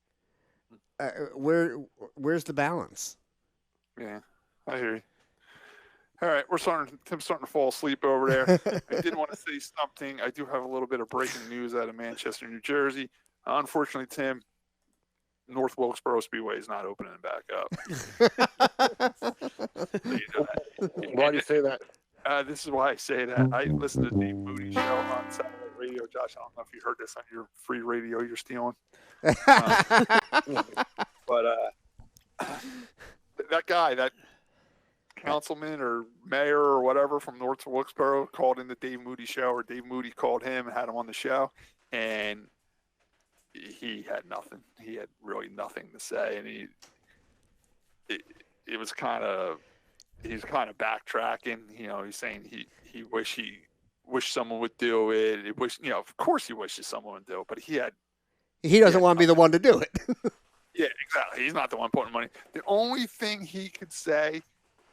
Where's the balance? Yeah, I hear you. All right, Tim's starting to fall asleep over there. I did want to say something. I do have a little bit of breaking news out of Manchester, New Jersey. Unfortunately, Tim, North Wilkesboro Speedway is not opening back up. Why do you say that? This is why I say that. I listened to Dave Moody's show on satellite radio, Josh. I don't know if you heard this on your free radio you're stealing. But that guy, that councilman or mayor or whatever from North Wilkesboro called in the Dave Moody show, or Dave Moody called him and had him on the show, and he had nothing. He had really nothing to say, and it was kind of, he's kind of backtracking. You know, he's saying he wished someone would do it. Of course he wishes someone would do it, but he doesn't want to be the one to do it. Yeah, exactly. He's not the one putting money. The only thing he could say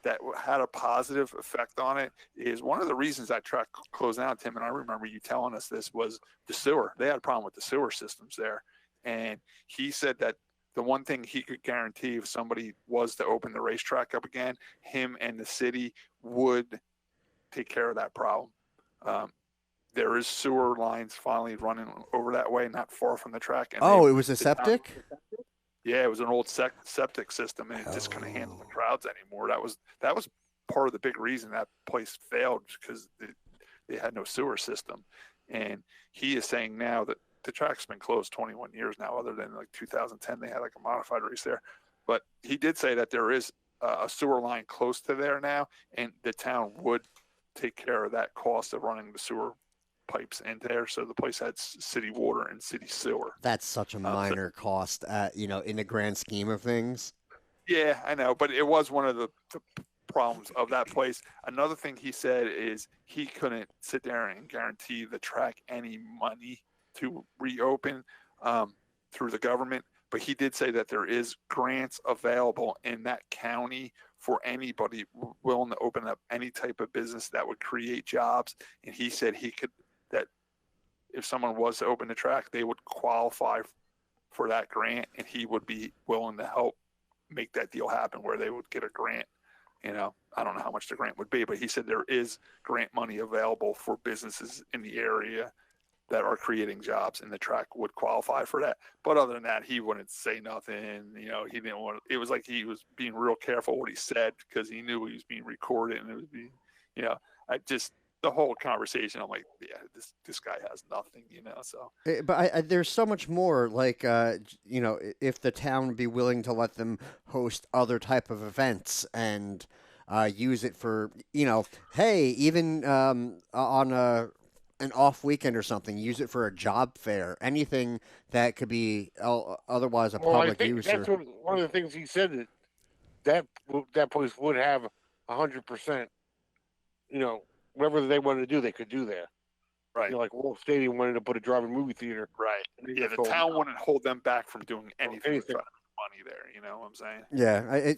that had a positive effect on it is one of the reasons that track closed down, Tim, and I remember you telling us this, was the sewer. They had a problem with the sewer systems there. And he said that the one thing he could guarantee if somebody was to open the racetrack up again, him and the city would take care of that problem. There is sewer lines finally running over that way, not far from the track. And it was a septic? Yeah, it was an old septic system, and it just couldn't handle the crowds anymore. That was part of the big reason that place failed, because they had no sewer system. And he is saying now that the track's been closed 21 years now, other than like 2010, they had like a modified race there. But he did say that there is a sewer line close to there now, and the town would take care of that cost of running the sewer pipes into there, so the place had city water and city sewer. That's such a minor cost, in the grand scheme of things. Yeah, I know, but it was one of the problems of that place. Another thing he said is he couldn't sit there and guarantee the track any money to reopen through the government, but he did say that there is grants available in that county for anybody willing to open up any type of business that would create jobs. And he said that if someone was to open the track, they would qualify for that grant, and he would be willing to help make that deal happen where they would get a grant. I don't know how much the grant would be, but he said there is grant money available for businesses in the area that are creating jobs, and the track would qualify for that. But other than that, he wouldn't say nothing. He didn't want to, it was like he was being real careful what he said, because he knew he was being recorded, and it was being, the whole conversation, I'm like, yeah, this guy has nothing, so. But there's so much more, like, if the town would be willing to let them host other type of events and use it for, hey, even on an off weekend or something, use it for a job fair, anything that could be otherwise a public use. That's one of the things he said, that place would have 100%, whatever they wanted to do, they could do there. Right. Like Wolf Stadium wanted to put a drive-in movie theater. Right. Yeah, the town wouldn't hold them back from doing anything. Money there, you know what I'm saying? Yeah,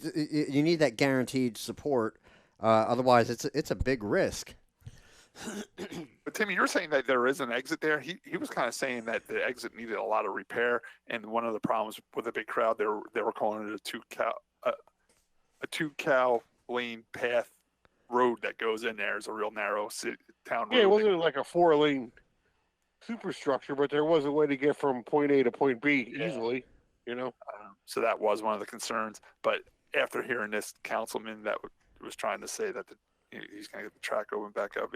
you need that guaranteed support. Otherwise, it's a big risk. But Timmy, you're saying that there is an exit there. He was kind of saying that the exit needed a lot of repair, and one of the problems with a big crowd, they were calling it a two cow lane path road that goes in there. Is a real narrow town road. Yeah, it wasn't like a 4-lane superstructure, but there was a way to get from point A to point B easily. So that was one of the concerns. But after hearing this councilman that was trying to say that he's going to get the track open back up,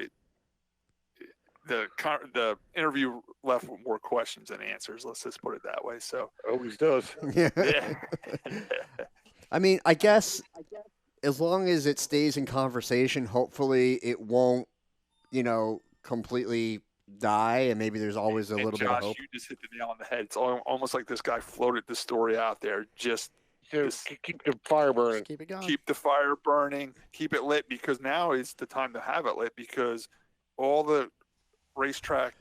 the interview left with more questions than answers. Let's just put it that way. So always does. Yeah. I mean, I guess as long as it stays in conversation, hopefully it won't, completely die, and maybe there's always a little bit of hope. You just hit the nail on the head. It's almost like this guy floated the story out there just to keep the fire burning. Keep it going. Keep the fire burning. Keep it lit, because now is the time to have it lit, because all the racetrack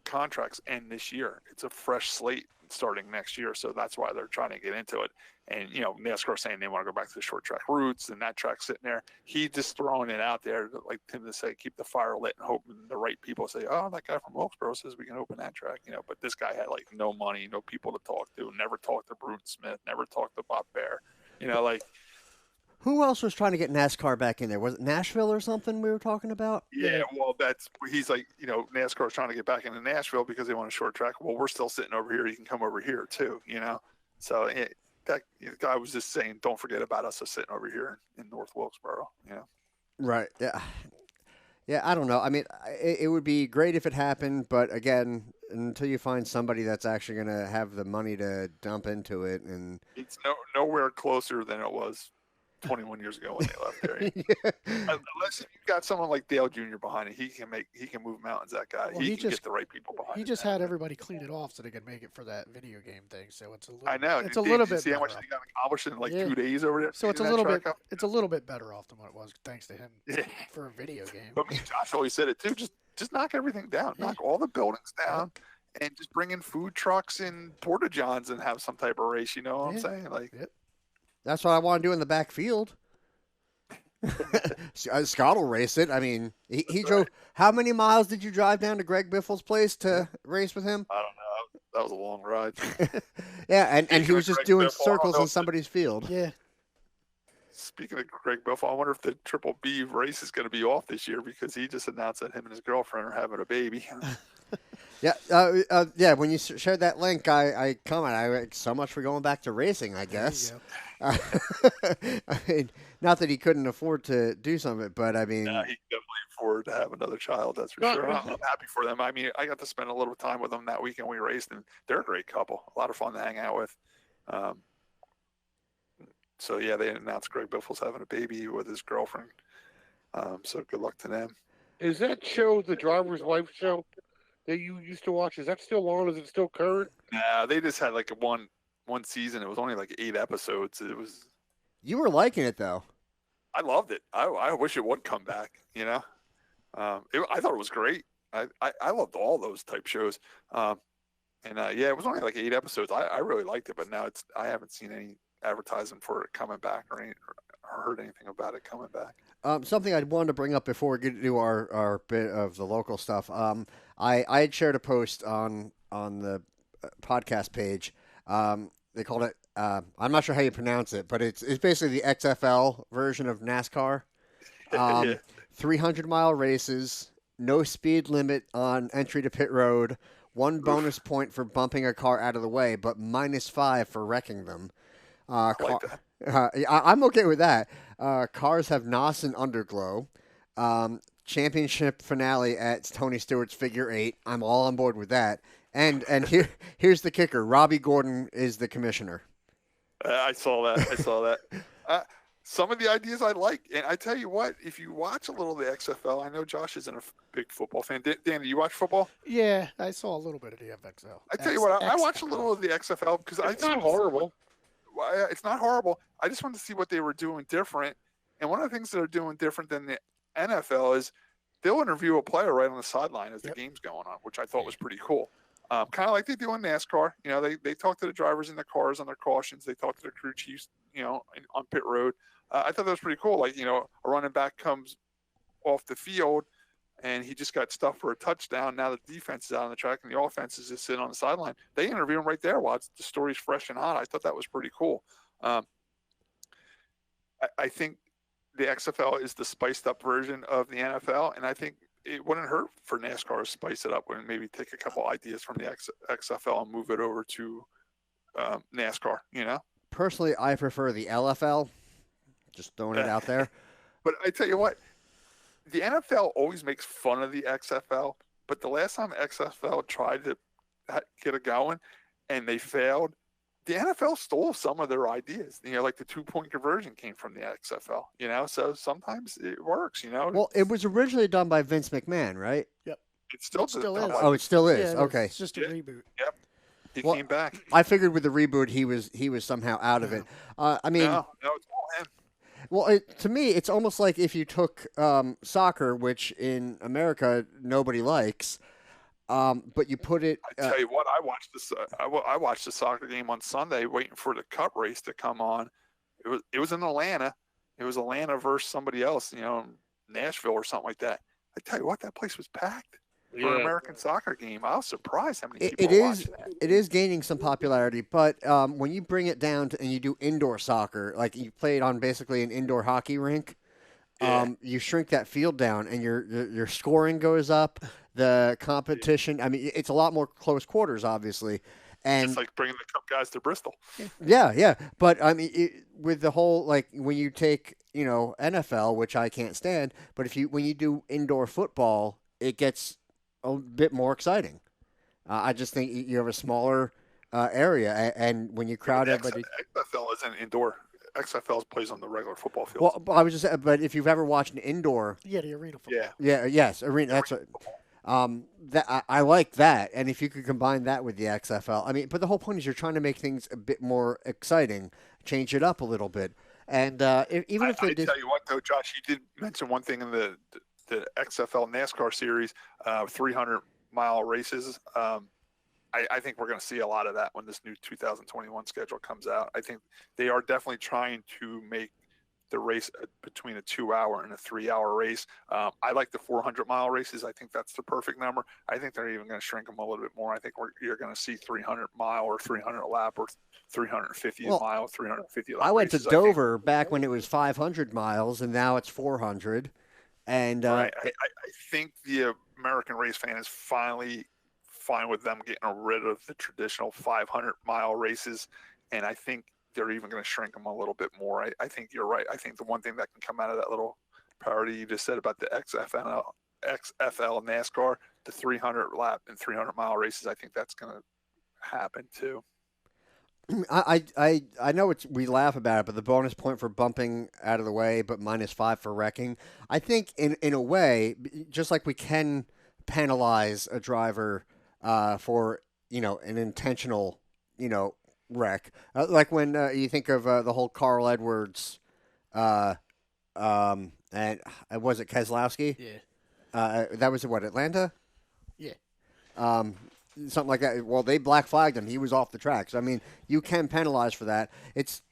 contracts end this year. It's a fresh slate starting next year, so that's why they're trying to get into it. And NASCAR saying they want to go back to the short track routes, and that track's sitting there. He just throwing it out there, like Tim to say, keep the fire lit, and hoping the right people say, "Oh, that guy from Wilkesboro says we can open that track." But this guy had like no money, no people to talk to, never talked to Bruton Smith, never talked to Bob Bear. Who else was trying to get NASCAR back in there? Was it Nashville or something we were talking about? Yeah, well, he's like, NASCAR's trying to get back into Nashville because they want a short track. Well, we're still sitting over here. You can come over here too, So that guy was just saying, don't forget about us sitting over here in North Wilkesboro, Right. Yeah. Yeah, I don't know. I mean, it would be great if it happened, but again, until you find somebody that's actually going to have the money to dump into it, and It's nowhere closer than it was 21 years ago when they left there. Unless you got someone like Dale Jr. behind it, he can move mountains. That guy, Well, he can get the right people behind. He just had everybody clean it off so they could make it for that video game thing. So it's a little. I know. It's a little bit. See how much they got accomplished in like 2 days over there. So it's a little bit. It's a little bit better off than what it was, thanks to him, for a video game. But Josh always said it too. Just knock everything down. Knock all the buildings down. And just bring in food trucks and porta johns and have some type of race. You know what I'm saying? Like, that's what I want to do in the backfield. Scott will race it. I mean, he drove. How many miles did you drive down to Greg Biffle's place to race with him? I don't know. That was a long ride. Yeah, and he was just doing circles in somebody's field. Yeah. Speaking of Greg Biffle, I wonder if the Triple B race is going to be off this year because he just announced that him and his girlfriend are having a baby. Yeah. When you shared that link, I commented, so much for going back to racing, I guess. I mean, not that he couldn't afford to do some of it, but I mean, he can definitely afford to have another child. That's for sure. I'm happy for them. I mean, I got to spend a little time with them that weekend we raced, and they're a great couple. A lot of fun to hang out with. So yeah, they announced Greg Biffle's having a baby with his girlfriend. So good luck to them. Is that show the Driver's Life show that you used to watch? Is that still on? Is it still current? Nah, they just had like one season. It was only like 8 episodes. It was. You were liking it though. I loved it. I wish it would come back. You know, I thought it was great. I loved all those type shows. Yeah, it was only like 8 episodes. I really liked it, but now I haven't seen any advertising for it coming back or heard anything about it coming back. Something I wanted to bring up before we get to our bit of the local stuff. I had shared a post on the podcast page. They called it. I'm not sure how you pronounce it, but it's basically the XFL version of NASCAR. 300-mile races, no speed limit on entry to pit road, 1 bonus point for bumping a car out of the way, but -5 for wrecking them. I like that. I'm okay with that. Cars have NOS and underglow. Championship finale at Tony Stewart's Figure 8. I'm all on board with that. And here's the kicker. Robbie Gordon is the commissioner. I saw that. Some of the ideas I like. And I tell you what, if you watch a little of the XFL, I know Josh isn't a big football fan. Dan, do you watch football? Yeah, I saw a little bit of the FXL. I tell you what, I watched a little of the XFL because it's not horrible. It's not horrible. I just wanted to see what they were doing different. And one of the things that are doing different than the NFL is they'll interview a player right on the sideline as the game's going on, which I thought was pretty cool. Kind of like they do in NASCAR. You know, they talk to the drivers in the cars on their cautions. They talk to the crew chiefs, you know, on pit road. I thought that was pretty cool. Like, you know, a running back comes off the field and he just got stuffed for a touchdown. Now the defense is out on the track and the offense is just sitting on the sideline. They interview him right there while the story's fresh and hot. I thought that was pretty cool. I think the XFL is the spiced up version of the NFL, and I think it wouldn't hurt for NASCAR to spice it up and maybe take a couple ideas from the XFL and move it over to NASCAR, you know? Personally, I prefer the LFL. Just throwing it out there. But I tell you what, the NFL always makes fun of the XFL, but the last time XFL tried to get it going and they failed, the NFL stole some of their ideas. You know, like the 2-point conversion came from the XFL, you know, so sometimes it works, you know. Well, it was originally done by Vince McMahon, right? Yep. It still is. Oh, it still is. Yeah, okay. It's just a reboot. Yep. He came back. I figured with the reboot he was somehow out of it. I mean, no, it's all him. Well, to me, it's almost like if you took soccer, which in America nobody likes, but you put it. I tell you what, I watched the soccer game on Sunday, waiting for the Cup race to come on. It was in Atlanta. It was Atlanta versus somebody else, you know, Nashville or something like that. I tell you what, that place was packed for an American soccer game. I was surprised how many people were watching that. It is gaining some popularity, but when you bring it down and you do indoor soccer, like you play it on basically an indoor hockey rink, you shrink that field down and your scoring goes up. The competition, I mean, it's a lot more close quarters, obviously. And it's like bringing the Cup guys to Bristol. Yeah. But, I mean, with the whole, like, when you take NFL, which I can't stand, but when you do indoor football, it gets a bit more exciting. I just think you have a smaller area, and when you crowd everybody. XFL isn't indoor. XFL plays on the regular football field. Well, I was just saying, but if you've ever watched an indoor. Yeah, the arena football. Yes, arena. That's I like that, and if you could combine that with the XFL, I mean, but the whole point is you're trying to make things a bit more exciting, change it up a little bit, and even if they did. Tell you what, though, Josh, you did mention one thing in the XFL NASCAR series, 300-mile races. I think we're going to see a lot of that when this new 2021 schedule comes out. I think they are definitely trying to make the race between a 2-hour and a 3-hour race. I like the 400-mile races. I think that's the perfect number. I think they're even going to shrink them a little bit more. I think you're going to see 300-mile or 300 lap or 350 mile, 350 lap. I went to races, Dover back when it was 500 miles, and now it's 400. And right. I think the American race fan is finally fine with them getting rid of the traditional 500-mile races, and I think they're even going to shrink them a little bit more. I think you're right. I think the one thing that can come out of that little priority you just said about the XFL NASCAR, the 300-lap and 300-mile races, I think that's going to happen too. I know we laugh about it, but the bonus point for bumping out of the way, but -5 for wrecking. I think in a way, just like we can penalize a driver for an intentional wreck, like when you think of the whole Carl Edwards, and was it Keselowski? Yeah. That was what, Atlanta? Yeah. Something like that. Well, they black flagged him. He was off the track. So I mean, you can penalize for that. There's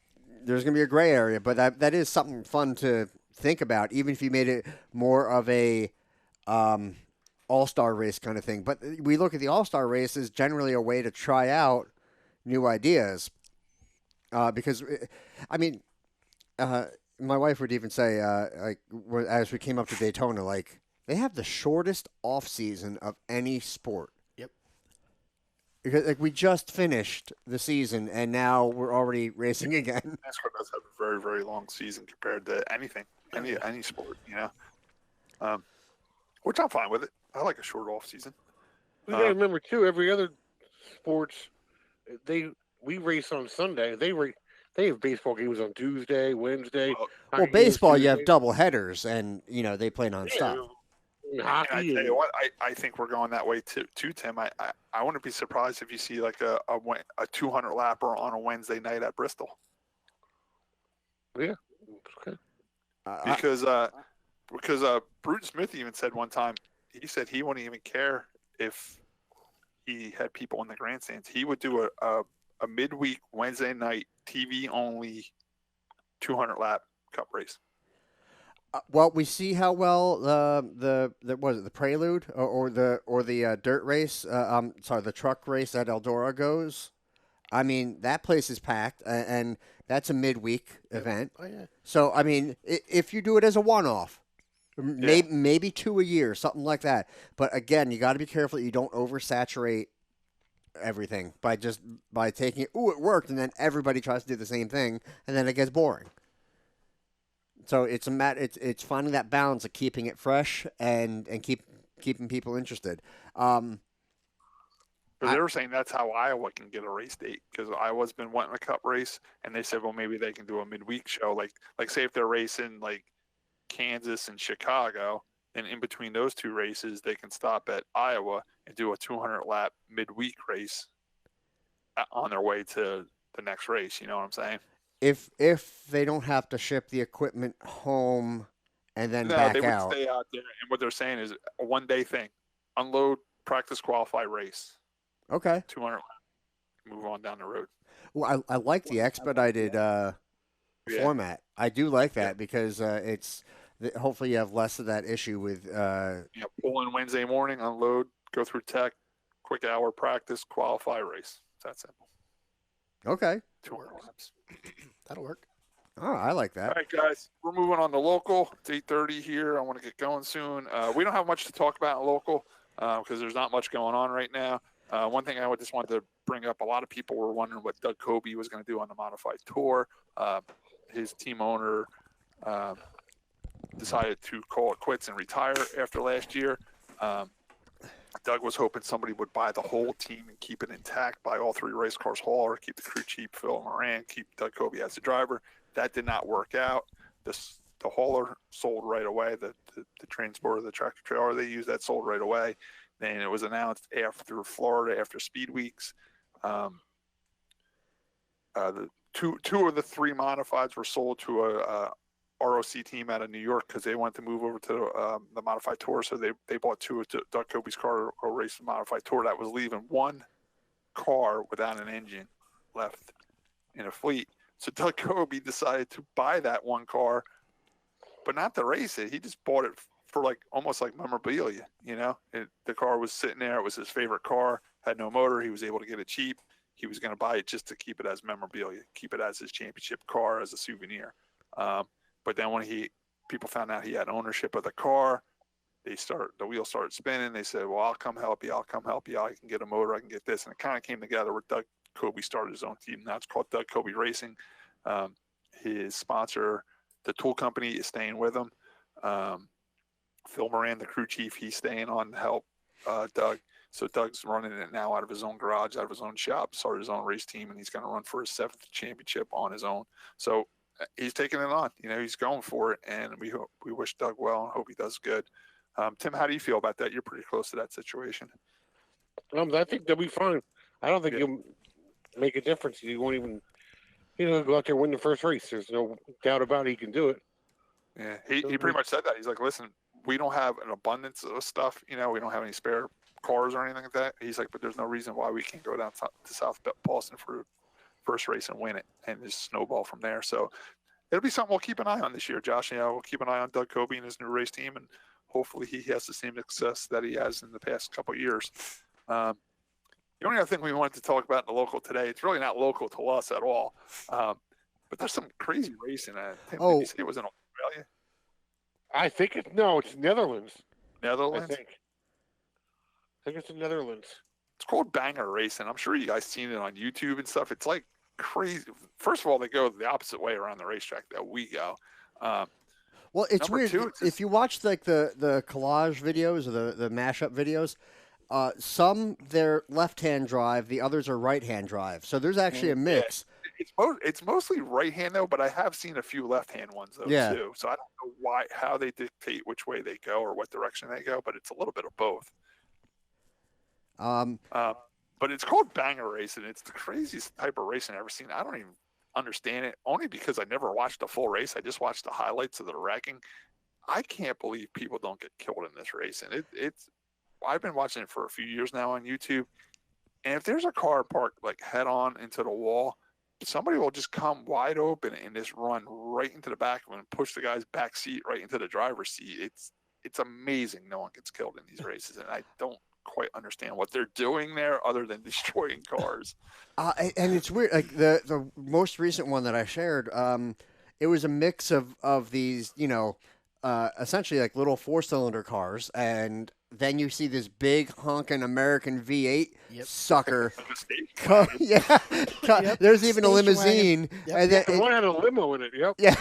going to be a gray area, but that is something fun to think about, even if you made it more of a all-star race kind of thing. But we look at the all-star race as generally a way to try out new ideas. Because, I mean, my wife would even say, as we came up to Daytona, like, they have the shortest off-season of any sport. Yep. Because, we just finished the season, and now we're already racing again. NASCAR does have a very, very long season compared to anything, any sport, which I'm fine with it. I like a short off season. We got to remember too. Every other sports, we race on Sunday. They have baseball games on Tuesday, Wednesday. Well, baseball you have double headers, and they play nonstop. Hockey. I tell you what, I think we're going that way too, Tim. I wouldn't be surprised if you see like a 200 lapper on a Wednesday night at Bristol. Yeah. Okay. Because Bruton Smith even said one time, he said he wouldn't even care if he had people in the grandstands. He would do a midweek Wednesday night TV only 200 lap cup race. Well, we see how well the Prelude or the dirt race. The truck race at Eldora goes. I mean, that place is packed, and that's a midweek event. Oh yeah. So I mean, if you do it as a one-off, maybe 2 a year, something like that. But again, you got to be careful that you don't oversaturate everything by taking it. Ooh, it worked, and then everybody tries to do the same thing, and then it gets boring. So it's it's finding that balance of keeping it fresh and keeping people interested. But they were saying that's how Iowa can get a race date, because Iowa's been wanting a cup race, and they said, well, maybe they can do a midweek show. Like say if they're racing like Kansas and Chicago, and in between those two races, they can stop at Iowa and do a 200 lap midweek race on their way to the next race. You know what I'm saying? If they don't have to ship the equipment home and then back they would out. Stay out there, and what they're saying is a one-day thing: unload, practice, qualify, race. Okay. 200, move on down the road. Well, I like the expedited format. I do like that because hopefully you have less of that issue with. Pull in Wednesday morning, unload, go through tech, quick hour practice, qualify, race. It's that simple. Okay. 200 laps. That'll work. Oh, I like that. All right, guys, we're moving on to local. It's 8:30 here. I want to get going soon. We don't have much to talk about in local because there's not much going on right now. One thing I just wanted to bring up, a lot of people were wondering what Doug Kobe was going to do on the modified tour. His team owner, decided to call it quits and retire after last year. Doug was hoping somebody would buy the whole team and keep it intact, buy all 3 race cars hauler, keep the crew chief, Phil Moran, keep Doug Coby as the driver. That did not work out. The hauler sold right away. The transporter, the tractor trailer they used, that sold right away. Then it was announced after Florida, after Speed Weeks. The two of the 3 modifieds were sold to a ROC team out of New York because they wanted to move over to the modified tour. So they bought 2 of Doug Coby's car to race the modified tour. That was leaving 1 car without an engine left in a fleet. So Doug Coby decided to buy that 1 car, but not to race it. He just bought it for almost like memorabilia. The car was sitting there. It was his favorite car, had no motor. He was able to get it cheap. He was going to buy it just to keep it as memorabilia, keep it as his championship car, as a souvenir. But then when people found out he had ownership of the car, the wheels started spinning. They said, well, I'll come help you. I can get a motor. I can get this. And it kind of came together where Doug Coby started his own team. Now it's called Doug Coby Racing. His sponsor, the tool company, is staying with him. Phil Moran, the crew chief, he's staying on to help Doug. So Doug's running it now out of his own garage, out of his own shop, started his own race team, and he's going to run for his 7th championship on his own. So he's taking it on. He's going for it, and we wish Doug well and hope he does good. Tim, how do you feel about that? You're pretty close to that situation. I think they'll be fine. I don't think he'll make a difference. He won't even, go out there and win the first race. There's no doubt about it. He can do it. Yeah, he pretty much said that. He's like, listen, we don't have an abundance of stuff. We don't have any spare cars or anything like that. He's like, but there's no reason why we can't go down to South Boston for first race and win it and just snowball from there. So it'll be something we'll keep an eye on this year, Josh. We'll keep an eye on Doug Coby and his new race team, and hopefully he has the same success that he has in the past couple of years. The only other thing we wanted to talk about in the local today, it's really not local to us at all, but there's some crazy racing. Tim, did you say it was in Australia? I think it's Netherlands. Netherlands? I think it's in Netherlands. It's called Banger Racing. I'm sure you guys seen it on YouTube and stuff. It's like crazy. First of all, they go the opposite way around the racetrack that we go. Well, it's weird. Two, if you watch the collage videos or the mashup videos, some they're left-hand drive, the others are right-hand drive. So there's actually a mix. It's mostly right-hand though, but I have seen a few left-hand ones though too. So I don't know how they dictate which way they go or what direction they go, but it's a little bit of both. But it's called Banger Racing. It's the craziest type of racing I've ever seen. I don't even understand it, only because I never watched the full race. I just watched the highlights of the wrecking. I can't believe people don't get killed in this race. And I've been watching it for a few years now on YouTube. And if there's a car parked head on into the wall, somebody will just come wide open and just run right into the back of him and push the guy's back seat right into the driver's seat. It's amazing no one gets killed in these races, and I don't quite understand what they're doing there other than destroying cars. And it's weird. The most recent one that I shared, it was a mix of these, essentially little 4-cylinder cars, and then you see this big honking American V8 sucker. There's even a limousine. Yep. And then, one had a limo in it. Yep. Yeah.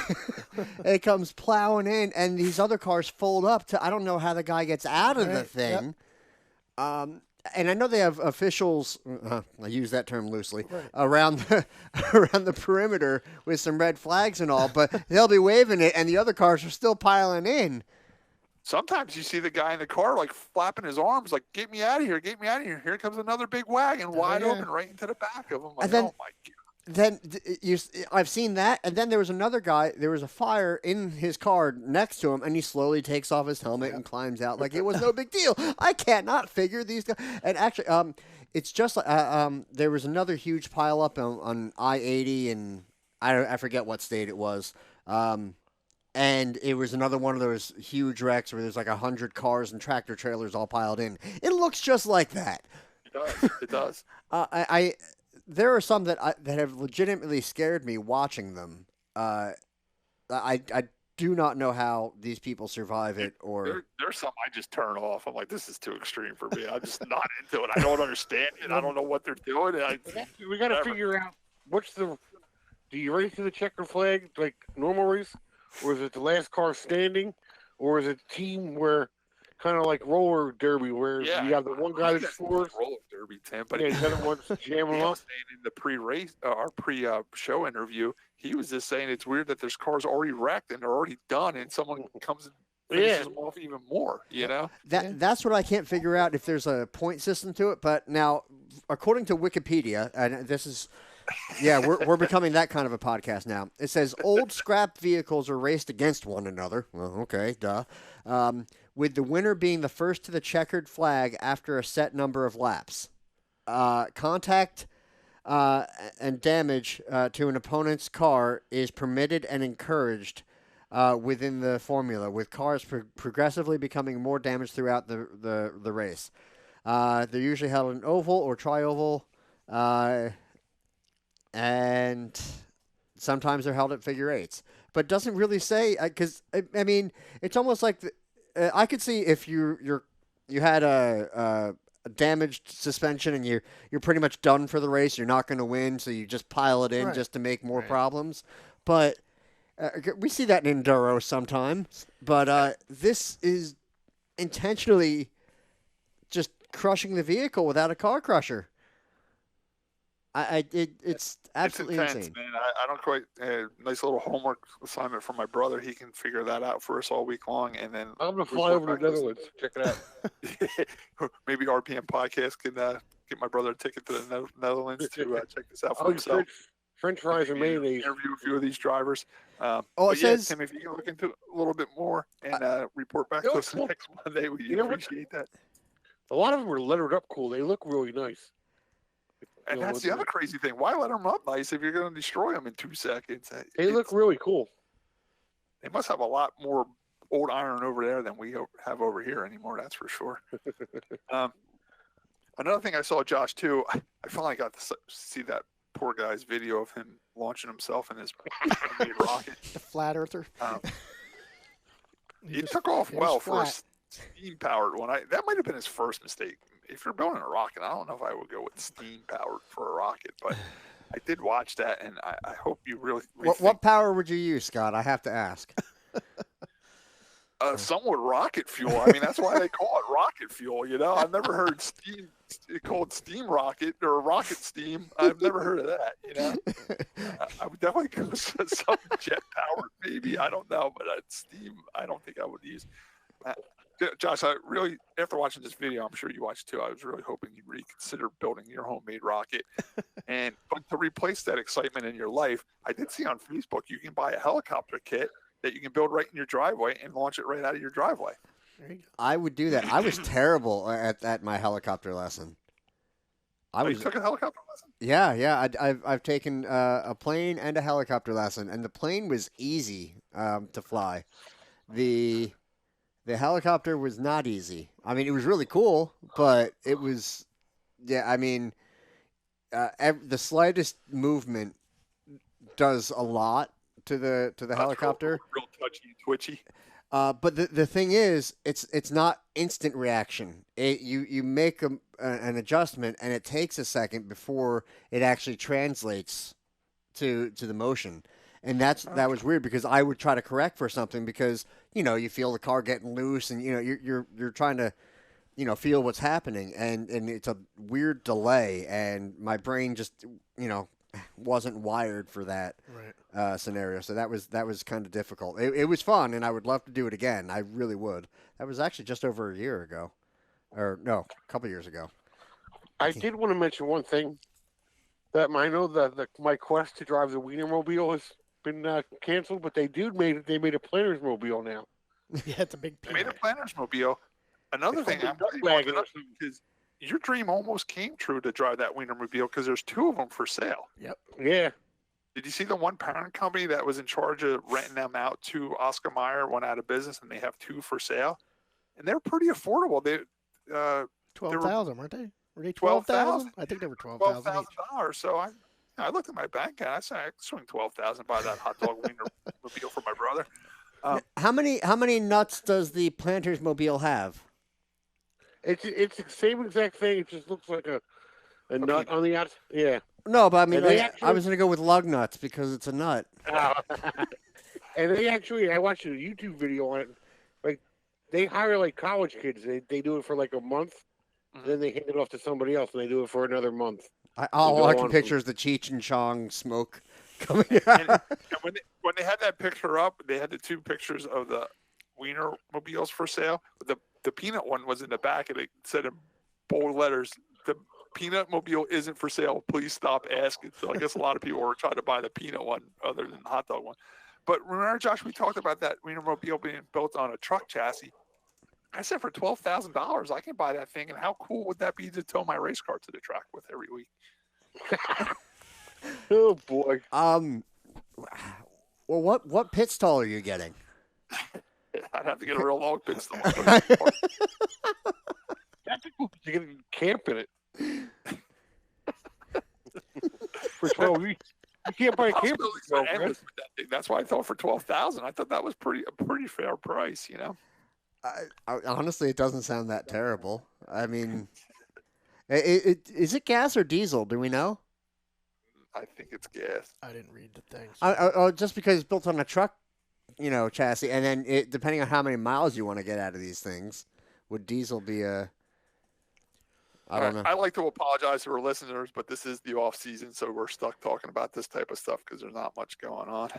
It comes plowing in, and these other cars fold up to. I don't know how the guy gets out of the thing. Yep. And I know they have officials. I use that term loosely around the perimeter with some red flags and all, but they'll be waving it, and the other cars are still piling in. Sometimes you see the guy in the car flapping his arms, get me out of here, get me out of here. Here comes another big wagon, wide open, right into the back of him. And then, oh my God. Then I've seen that, and then there was another guy. There was a fire in his car next to him, and he slowly takes off his helmet and climbs out like it was no big deal. I cannot figure these guys. And actually, it's just there was another huge pile up on I-80, and I forget what state it was. And it was another one of those huge wrecks where there's 100 cars and tractor trailers all piled in. It looks just like that. It does. It does. There are some that have legitimately scared me watching them. I do not know how these people survive it. Or there's some I just turn off. I'm like, this is too extreme for me. I'm just not into it. I don't understand it. I don't know what they're doing. We got to figure out do you race to the checker flag like normal race, or is it the last car standing, or is it a team where kind of like roller derby where you have the one guy that scores? Roller derby, Tim. But the other one's jamming he up. was saying in the pre-race, our pre-show interview, he was just saying it's weird that there's cars already wrecked and they're already done, and someone comes and finishes them off even more. You know, that's what I can't figure out if there's a point system to it. But now, according to Wikipedia, and this is. Yeah, we're becoming that kind of a podcast now. It says old scrap vehicles are raced against one another. Well, okay, duh. With the winner being the first to the checkered flag after a set number of laps. Contact and damage to an opponent's car is permitted and encouraged within the formula, with cars progressively becoming more damaged throughout the race. They're usually held in oval or tri-oval. And sometimes they're held at figure eights, but doesn't really say because I mean it's almost like I could see if you had a damaged suspension and you're pretty much done for the race, you're not going to win, so you just pile it in just to make more problems. But we see that in enduro sometimes. But this is intentionally just crushing the vehicle without a car crusher. It's absolutely it's intense, insane. Man. I don't quite. Nice little homework assignment from my brother. He can figure that out for us all week long, and then I'm gonna fly over to the Netherlands. Check it out. Maybe RPM podcast can get my brother a ticket to the Netherlands to check this out for himself. French fries and mayonnaise. Interview a few of these drivers. It says, Tim, if you can look into it a little bit more and report back to us next Monday, we appreciate that. A lot of them are lettered up cool. They look really nice. And that's the other crazy thing. Why let them up nice if you're going to destroy them in 2 seconds? They look really cool. They must have a lot more old iron over there than we have over here anymore, that's for sure. Another thing I saw, Josh, too, I finally got to see that poor guy's video of him launching himself in his homemade rocket. The flat earther. He took off well for a steam-powered one. That might have been his first mistake. If you're building a rocket, I don't know if I would go with steam-powered for a rocket, but I did watch that, and I hope you really What power would you use, Scott? I have to ask. Some would rocket fuel. I mean, that's why they call it rocket fuel, you know? I've never heard called steam rocket or rocket steam. I've never heard of that, you know? I would definitely go with some jet-powered, maybe. I don't know, but steam, I don't think I would use. Josh, I really, after watching this video, I'm sure you watched too, I was really hoping you'd reconsider building your homemade rocket. But to replace that excitement in your life, I did see on Facebook you can buy a helicopter kit that you can build right in your driveway and launch it right out of your driveway. I would do that. I was terrible at my helicopter lesson. You took a helicopter lesson? Yeah. I've taken a plane and a helicopter lesson, and the plane was easy to fly. The helicopter was not easy. I mean, it was really cool, but it was, I mean, the slightest movement does a lot to the helicopter. Real touchy and twitchy. But the thing is, it's not instant reaction. You make an adjustment, and it takes a second before it actually translates to the motion. And that was weird because I would try to correct for something because, you know, you feel the car getting loose and, you know, you're trying to, you know, feel what's happening and it's a weird delay and my brain just, you know, wasn't wired for that scenario. So that was kind of difficult. It was fun and I would love to do it again. I really would. That was actually just over a year ago or no, a couple years ago. I did want to mention one thing that I know that my quest to drive the Wienermobile has been canceled, but they made a Planners Mobile now. Yeah, it's a big. They made a Planners Mobile. Another thing I'm because your dream almost came true to drive that Wienermobile because there's 2 of them for sale. Yep. Yeah. Did you see the one parent company that was in charge of renting them out to Oscar Mayer went out of business and they have 2 for sale, and they're pretty affordable. They 12,000, weren't they? Were they 12,000? I think they were $12,000. So I looked at my bank and I said I could swing 12,000 buy that hot dog Wienermobile for my brother. How many nuts does the Planters Mobile have? It's the same exact thing. It just looks like a nut on the outside. Yeah. No, but I mean, I was going to go with lug nuts because it's a nut. And they actually, I watched a YouTube video on it. Like, they hire like college kids. They do it for like a month, then they hand it off to somebody else, and they do it for another month. All I can picture is the Cheech and Chong smoke coming out. And when they had that picture up, they had the 2 pictures of the Wiener mobiles for sale. The peanut one was in the back, and it said in bold letters, "The peanut mobile isn't for sale. Please stop asking." So I guess a lot of people were trying to buy the peanut one other than the hot dog one. But remember, Josh, we talked about that Wiener mobile being built on a truck chassis. I said for $12,000, I can buy that thing. And how cool would that be to tow my race car to the track with every week? Oh boy. Well, what pit stall are you getting? I'd have to get a real long pit stall. That's cool. You can camp in it. For 12 weeks. You can't buy a camper. That's why I thought for $12,000. I thought that was a pretty fair price, you know. Honestly, it doesn't sound that terrible. I mean, is it gas or diesel? Do we know? I think it's gas. I didn't read the things. Just because it's built on a truck, chassis, and then depending on how many miles you want to get out of these things, would diesel be a? I don't know. I like to apologize to our listeners, but this is the off season, so we're stuck talking about this type of stuff because there's not much going on.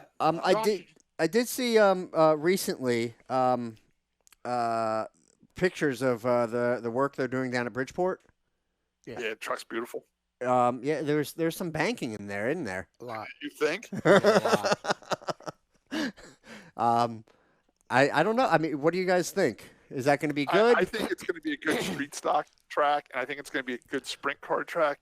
I did see recently pictures of the work they're doing down at Bridgeport. Yeah, the truck's beautiful. Yeah, there's some banking in there, isn't there? A lot. You think? A lot. I don't know. I mean, what do you guys think? Is that going to be good? I think it's going to be a good street stock track, and I think it's going to be a good sprint car track.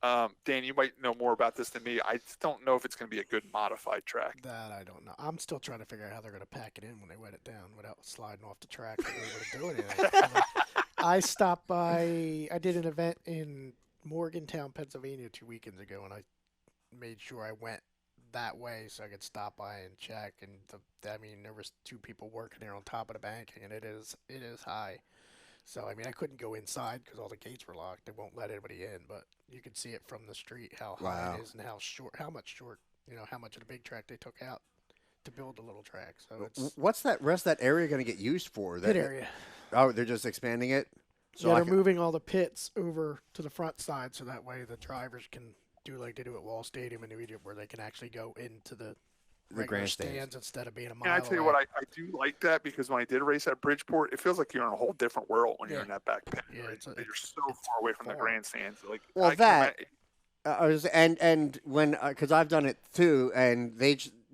Dan, you might know more about this than me. I just don't know if it's going to be a good modified track. That I don't know. I'm still trying to figure out how they're going to pack it in when they wet it down without sliding off the track. They wouldn't do anything. I stopped by. I did an event in Morgantown, Pennsylvania 2 weekends ago, and I made sure I went that way so I could stop by and check. And there was 2 people working there on top of the banking, and it is high. So I couldn't go inside because all the gates were locked. They won't let anybody in, but you could see it from the street how high it is and how much of the big track they took out to build the little track. So what's that rest of that area going to get used for? Pit area. Oh, they're just expanding it. So they're moving all the pits over to the front side, so that way the drivers can do like they do at Wall Stadium in New Egypt, where they can actually go into the grandstands instead of being a mile away. And I tell you what, I do like that because when I did race at Bridgeport, it feels like you're in a whole different world when you're in that back pit. Yeah, right? You're so far away from the grandstands. And when because I've done it too, and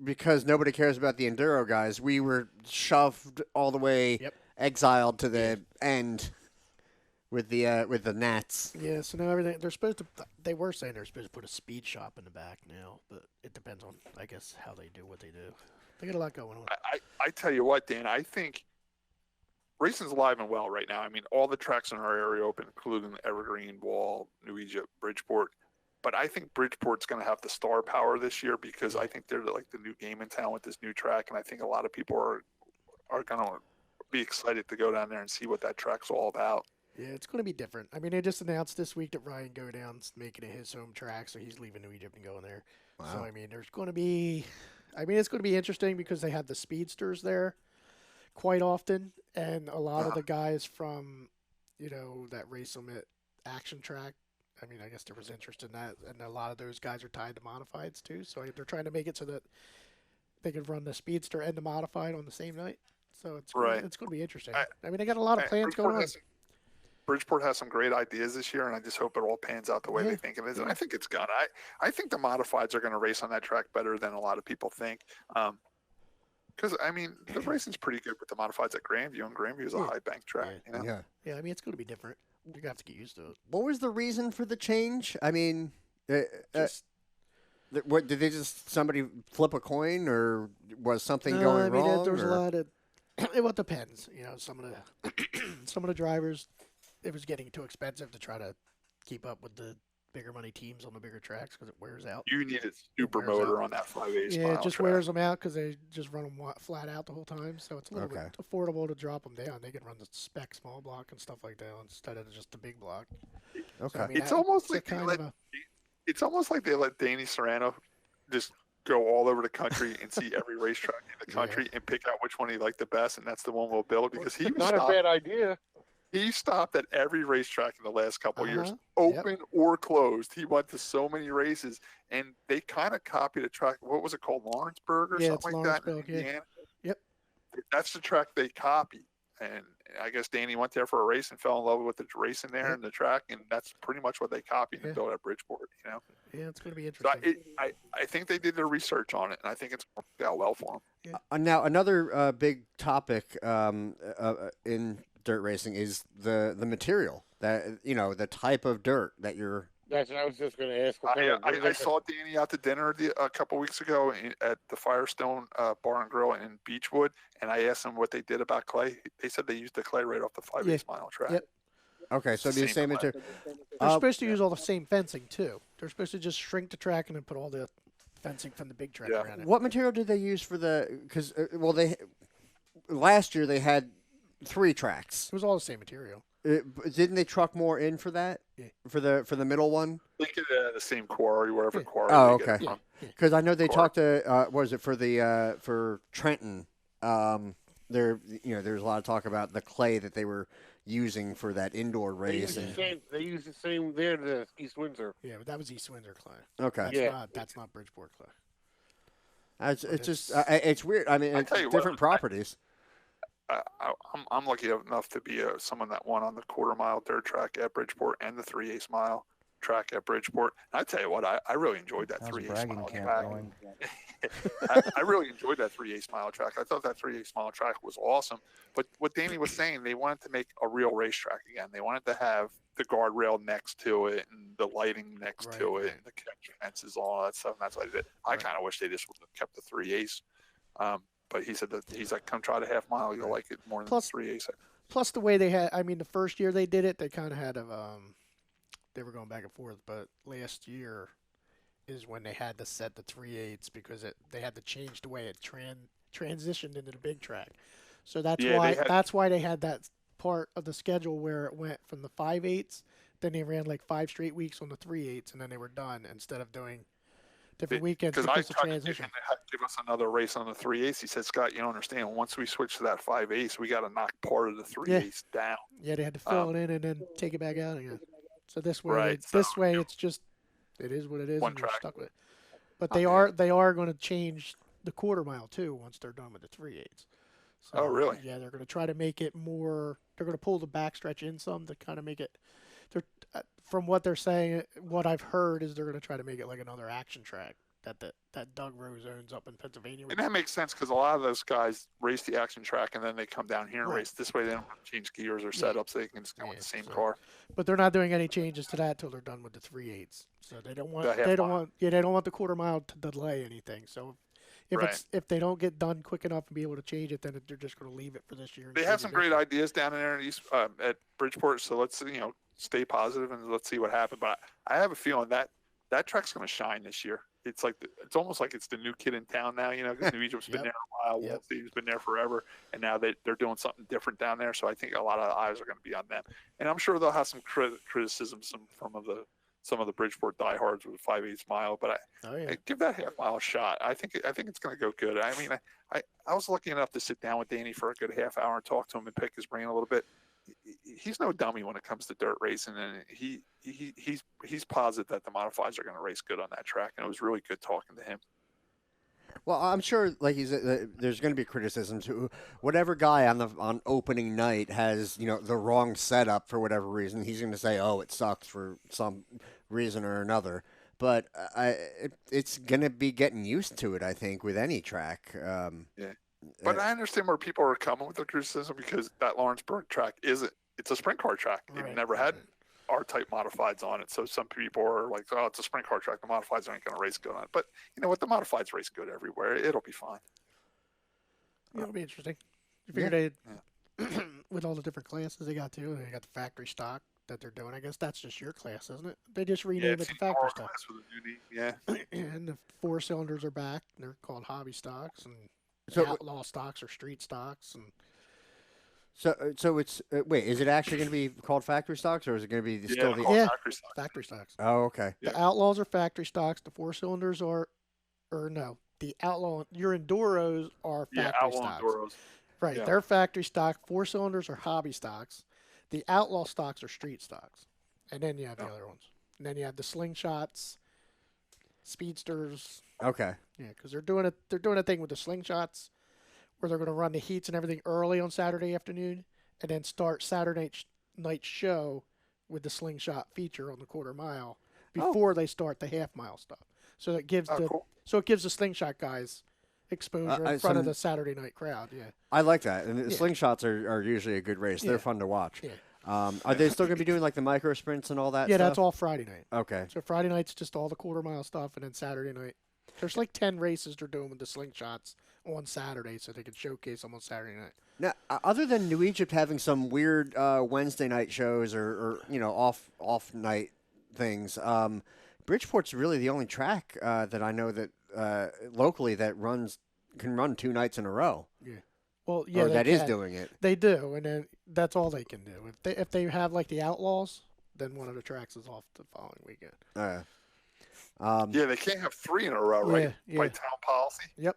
because nobody cares about the enduro guys, we were shoved all the way, exiled to the end. With the Nats. Yeah, so now everything they were saying they're supposed to put a speed shop in the back now, but it depends on, I guess, how they do what they do. They got a lot going on. I tell you what, Dan, I think racing's alive and well right now. I mean, all the tracks in our area open, including Evergreen, Wall, New Egypt, Bridgeport. But I think Bridgeport's going to have the star power this year because I think they're like the new game in town with this new track, and I think a lot of people are going to be excited to go down there and see what that track's all about. Yeah, it's going to be different. They just announced this week that Ryan Godown's making it his home track, so he's leaving New Egypt and going there. Wow. So, there's going to be it's going to be interesting because they have the speedsters there quite often, and a lot of the guys from, that race them at Action Track, I guess there was interest in that, and a lot of those guys are tied to modifieds too, so they're trying to make it so that they can run the speedster and the modified on the same night. So it's going to be interesting. They got a lot of plans going on. Bridgeport has some great ideas this year, and I just hope it all pans out the way they think it is. And I think it's gonna. I think the modifieds are going to race on that track better than a lot of people think. Because the racing's pretty good with the modifieds at Grandview, and Grandview is a high bank track. Yeah. It's going to be different. You're going to have to get used to it. What was the reason for the change? What did they somebody flip a coin, or was something going wrong? There was a lot of. It depends. Some of the drivers. It was getting too expensive to try to keep up with the bigger money teams on the bigger tracks because it wears out. You need a super motor on that 5/8 mile. Yeah, it just wears them out because they just run them flat out the whole time. So it's a little bit affordable to drop them down. They can run the spec small block and stuff like that instead of just the big block. Okay, so, it's almost like they let Danny Serrano just go all over the country and see every racetrack in the country and pick out which one he liked the best, and that's the one we'll build because he was not a bad idea. He stopped at every racetrack in the last couple of years, open or closed. He went to so many races, and they kind of copied a track. What was it called, Lawrenceburg or something like that? In Indiana? Yep. That's the track they copied. And I guess Danny went there for a race and fell in love with the racing there and the track, and that's pretty much what they copied and built at Bridgeport. You know. Yeah, it's going to be interesting. So I think they did their research on it, and I think it's worked out well for them. Now another big topic in dirt racing is the material that the type of dirt that you're. That's what I was just going to ask. I saw Danny out to dinner a couple weeks ago at the Firestone Bar and Grill in Beechwood, and I asked them what they did about clay. They said they used the clay right off the 5/8 mile track. Yep. Okay, so the same material. They're supposed to use all the same fencing too. They're supposed to just shrink the track and then put all the fencing from the big track around it. What material did they use for the? Because last year they had 3 tracks. It was all the same material. Didn't they truck more in for that? Yeah. For the middle one? They get the same quarry, wherever quarry. Oh, okay. Because I know they talked to what was it for Trenton? There's a lot of talk about the clay that they were using for that indoor race. They use the same there to East Windsor. Yeah, but that was East Windsor clay. Okay. That's not Bridgeport clay. It's weird. I mean, it's different properties. I'm lucky enough to be someone that won on the quarter-mile dirt track at Bridgeport and the 3/8 mile track at Bridgeport. And I tell you what, I really enjoyed that 3/8 mile track. I really enjoyed that 3/8 mile track. I thought that 3/8 mile track was awesome. But what Danny was saying, they wanted to make a real racetrack again. They wanted to have the guardrail next to it and the lighting next to it and the catch fences, all that stuff. And that's what they did. I kind of wish they just would have kept the 3/8. But he said that he's like, come try the half mile. You'll like it more than the 3/8. Plus the way they had, the first year they did it, they kind of had they were going back and forth. But last year is when they had to set the 3/8 because they had to change the way it transitioned into the big track. So that's why they had that part of the schedule where it went from the 5/8, then they ran like 5 straight weeks on the 3/8, and then they were done instead of doing different weekends because of transition. Give us another race on the 3/8. He said, Scott, you don't understand. Once we switch to that 5/8, we got to knock part of the 3/8 down. Yeah, they had to fill it in and then take it back out again. So this way, it's just it is what it is, and you're stuck with it. But they are going to change the quarter mile too once they're done with the 3/8. So, oh, really? Yeah, they're going to try to make it more. They're going to pull the backstretch in some to kind of make it. From what they're saying, what I've heard is they're going to try to make it like another action track that Doug Rose owns up in Pennsylvania. And that makes sense because a lot of those guys race the action track and then they come down here and race. This way they don't have to change gears or setups. They can just go with the same car. But they're not doing any changes to that till they're done with the 3/8. So they don't want the quarter mile to delay anything. So if they don't get done quick enough and be able to change it, then they're just going to leave it for this year. They have some great ideas down there at Bridgeport. So let's stay positive and let's see what happens. But I have a feeling that track's going to shine this year. It's like it's almost like it's the new kid in town now, because New Egypt's been there a while. Walt Steve's been there forever, and now they're doing something different down there. So I think a lot of eyes are going to be on them, and I'm sure they'll have some criticisms from some of the Bridgeport diehards with 5/8 mile. But I give that half mile a shot. I think it's going to go good. I mean, I was lucky enough to sit down with Danny for a good half hour and talk to him and pick his brain a little bit. He's no dummy when it comes to dirt racing, and he's positive that the modifieds are going to race good on that track, and it was really good talking to him. Well, I'm sure, like there's going to be criticism to whatever guy on opening night has the wrong setup for whatever reason. He's going to say, "Oh, it sucks for some reason or another." But it's going to be getting used to it, I think, with any track. But I understand where people are coming with the criticism because that Lawrenceburg track it's a sprint car track. It never had R-type modifieds on it. So some people are like, oh, it's a sprint car track. The modifieds aren't going to race good on it. But you know what? The modifieds race good everywhere. It'll be fine. It'll be interesting. You figure with all the different classes they got too, they got the factory stock that they're doing. I guess that's just your class, isn't it? They just renamed it the factory stock. And the 4 cylinders are back. They're called hobby stocks, and outlaw stocks or street stocks. And so it's wait, is it actually going to be called factory stocks, or is it going to be still the factory stocks? Oh, okay. The outlaws are factory stocks. The 4 cylinders are or no, the Outlaw, your Enduros are factory Outlaw stocks. Enduros. Right, Yeah. they're factory stock. 4-cylinders are hobby stocks. The Outlaw stocks are street stocks. And then you have the other ones. And then you have the Slingshots, Speedsters. Okay. Yeah, because they're doing a thing with the Slingshots where they're going to run the heats and everything early on Saturday afternoon and then start Saturday night show with the Slingshot feature on the quarter mile before they start the half mile stuff. So it gives it gives the Slingshot guys exposure in front of the Saturday night crowd. Yeah, I like that. And the Slingshots are usually a good race. They're fun to watch. Yeah. Are they still going to be doing like the micro sprints and all that? Yeah, stuff? that's all Friday night. Okay. So Friday night's just all the quarter mile stuff, and then Saturday night there's like 10 races they're doing with the Slingshots on Saturday, so they can showcase them on Saturday night. Now, other than New Egypt having some weird Wednesday night shows or off night things, Bridgeport's really the only track that I know that locally that can run 2 nights in a row. Yeah. Well, yeah, or that is doing it. They do, and then that's all they can do. If they have like the Outlaws, then one of the tracks is off the following weekend. Yeah, they can't have 3 in a row, right? Yeah. By town policy. Yep.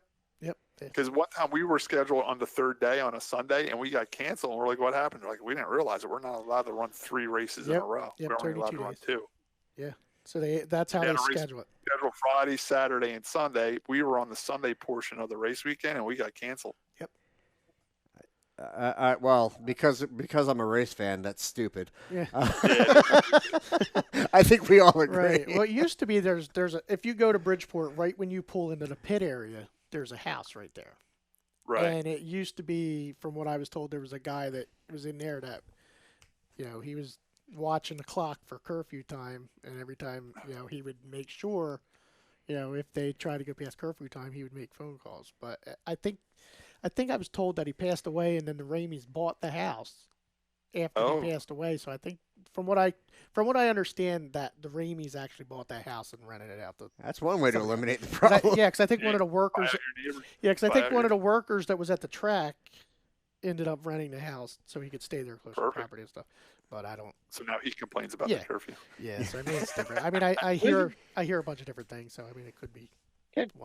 Because one time we were scheduled on the 3rd day on a Sunday, and we got canceled. And we're like, "What happened?" They're like, "We didn't realize it. We're not allowed to run 3 races in a row. Yep, We're only allowed to 32 run days. 2." Yeah. So that's how they schedule it. Scheduled Friday, Saturday, and Sunday. We were on the Sunday portion of the race weekend, and we got canceled. Yep. Well, because I'm a race fan, that's stupid. Yeah. I think we all agree. Right. Well, it used to be there's if you go to Bridgeport, right when you pull into the pit area, there's a house right there. Right. And it used to be, from what I was told, there was a guy that was in there that, he was watching the clock for curfew time, and every time, he would make sure, if they tried to go past curfew time, he would make phone calls. But I think I was told that he passed away, and then the Ramies bought the house after he passed away. So I think, from what I understand, that the Ramies actually bought that house and rented it out. That's one way to eliminate the problem. Because I think one of the workers. Because I think one of the workers that was at the track ended up renting the house so he could stay there close to the property and stuff. But I don't. So now he complains about the curfew. Yeah, so I mean it's different. I mean I hear a bunch of different things. So I mean it could be.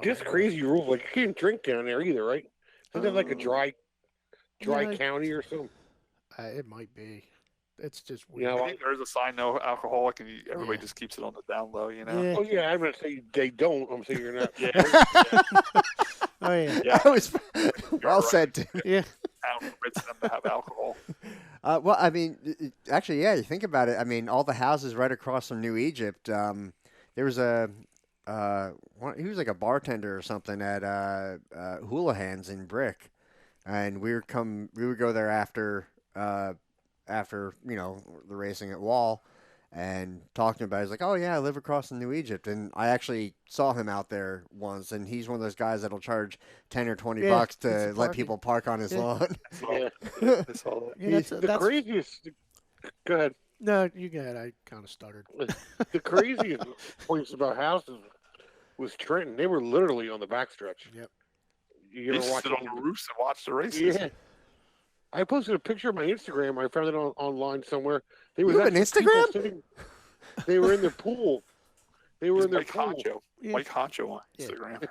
Just crazy rules. Like you can't drink down there either, right? Isn't that like a dry county or something? It might be. It's just weird. I think there's a sign, no alcoholic, and everybody just keeps it on the down low, Yeah. Oh yeah, I'm gonna say they don't. I'm saying you're not. Oh yeah. That was well said, Tim. Yeah. Town permits them to have alcohol. Well, I mean, actually, yeah. You think about it. I mean, all the houses right across from New Egypt. There was he was like a bartender or something at Houlihan's in Brick, and we would go there after the racing at Wall, and talking about it. He's like, oh yeah, I live across in New Egypt, and I actually saw him out there once, and he's one of those guys that'll charge $10 or $20 to let people park on his lawn. Yeah. I saw that. The craziest. Go ahead. No, you go ahead. I kind of stuttered. The craziest points about houses was Trenton. They were literally on the backstretch. Yep. You They ever watch sit on the roofs and watch the races. Yeah. I posted a picture on my Instagram. I found it online somewhere. They You have an Instagram? They were in their pool. They were in their Mike pool. Honcho. Yeah. Mike Honcho on Instagram.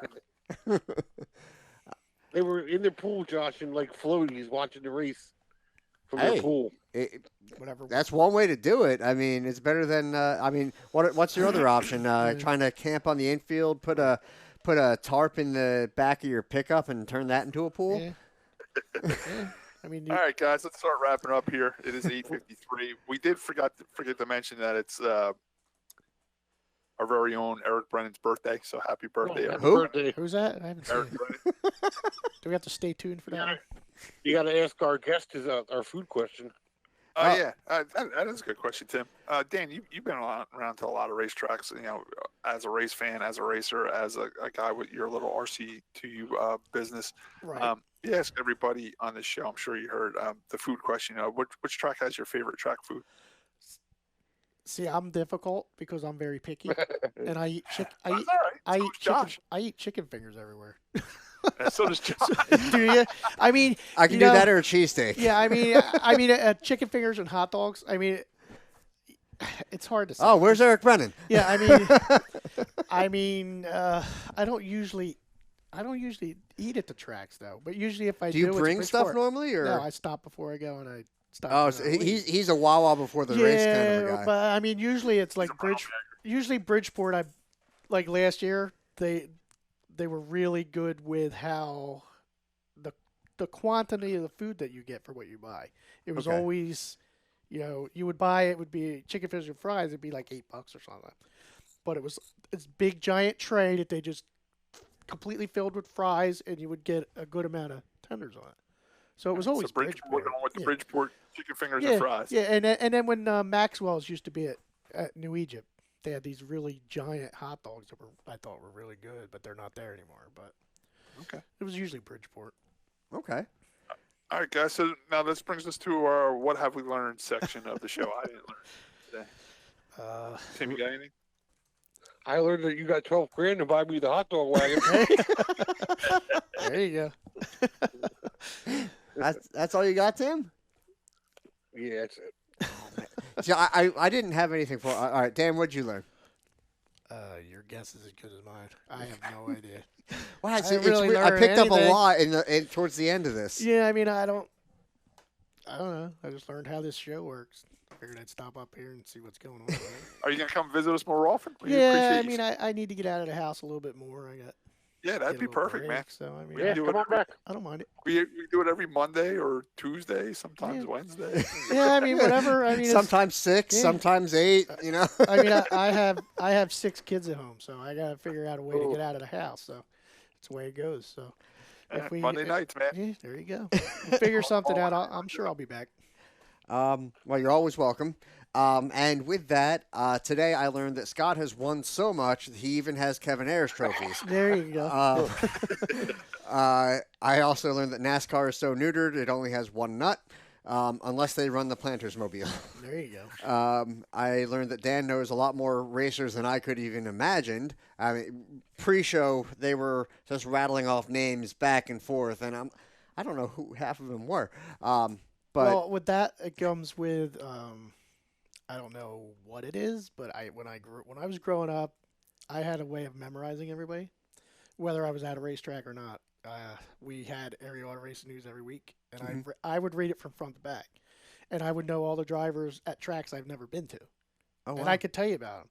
They were in their pool, Josh, and like floaties watching the race from their pool. Whatever. That's one way to do it. I mean, it's better than. What's your other option? Trying to camp on the infield, put a tarp in the back of your pickup, and turn that into a pool. Yeah. I mean, All right, guys, let's start wrapping up here. It is 8:53. We did forget to mention that it's our very own Eric Brennan's birthday. So happy birthday, Eric. Birthday. who's that? I haven't seen Eric it. Brennan. Do we have to stay tuned for that? You got to ask our guest our food question. Oh yeah, that is a good question, Tim. Dan, you've been around to a lot of racetracks. As a race fan, as a racer, as a guy with your little RC2U business. Right. You ask everybody on this show. I'm sure you heard the food question. Which track has your favorite track food? See, I'm difficult because I'm very picky, and I eat chicken. That's all right. I eat chicken fingers everywhere. And so does John. Do you? I mean, I can do that or a cheesesteak. Yeah, I mean, chicken fingers and hot dogs. I mean, It's hard to say. Oh, where's Eric Brennan? Yeah, I mean, I don't usually eat at the tracks though. But usually, if I do you bring it's stuff Bridgeport. normally, or No, I stop before I go and I stop. oh, so he's a Wawa before the race kind of a guy. But I mean, usually it's like Bridgeport. I like last year they were really good with how the quantity of the food that you get for what you buy. It was always, you would buy it would be chicken fish and fries. It'd be like $8 or something, but it's big giant tray that they just completely filled with fries, and you would get a good amount of tenders on it. So it was always Bridgeport. With the Bridgeport chicken fingers and fries. Yeah, and then when Maxwell's used to be at New Egypt, they had these really giant hot dogs that I thought were really good, but they're not there anymore. But it was usually Bridgeport. Okay. All right, guys. So now this brings us to our "What Have We Learned" section of the show. I didn't learn today. Tim, you got anything? I learned that you got $12,000 to buy me the hot dog wagon. There you go. That's all you got, Tim? Yeah, that's it. See, I didn't have anything for. All right, Dan, what'd you learn? Your guess is as good as mine. I have no idea. Well, I really weird. I picked up a anything. lot towards the end of this. Yeah, I mean, I don't know. I just learned how this show works. I figured I'd stop up here and see what's going on. Are you gonna come visit us more often? Yeah, I mean, I need to get out of the house a little bit more. Yeah, that'd be perfect, man. So I mean, Come on back. I don't mind it. We do it every Monday or Tuesday, sometimes Wednesday. Yeah, I mean, whatever. I mean, sometimes 6, sometimes 8. I mean, I have 6 kids at home, so I gotta figure out a way to get out of the house. So it's the way it goes. So Monday nights, man. Yeah, there you go. We'll figure something out. I'm sure I'll be back. Well, you're always welcome. And with that, today I learned that Scott has won so much that he even has Kevin Ayers trophies. There you go. I also learned that NASCAR is so neutered it only has one nut, unless they run the Planters Mobile. There you go. I learned that Dan knows a lot more racers than I could even imagined. I mean, pre-show they were just rattling off names back and forth, and I don't know who half of them were. But well, with that, it comes with. I don't know what it is, but when I was growing up, I had a way of memorizing everybody, whether I was at a racetrack or not. We had Area Auto Racing News every week, and I would read it from front to back, and I would know all the drivers at tracks I've never been to, and I could tell you about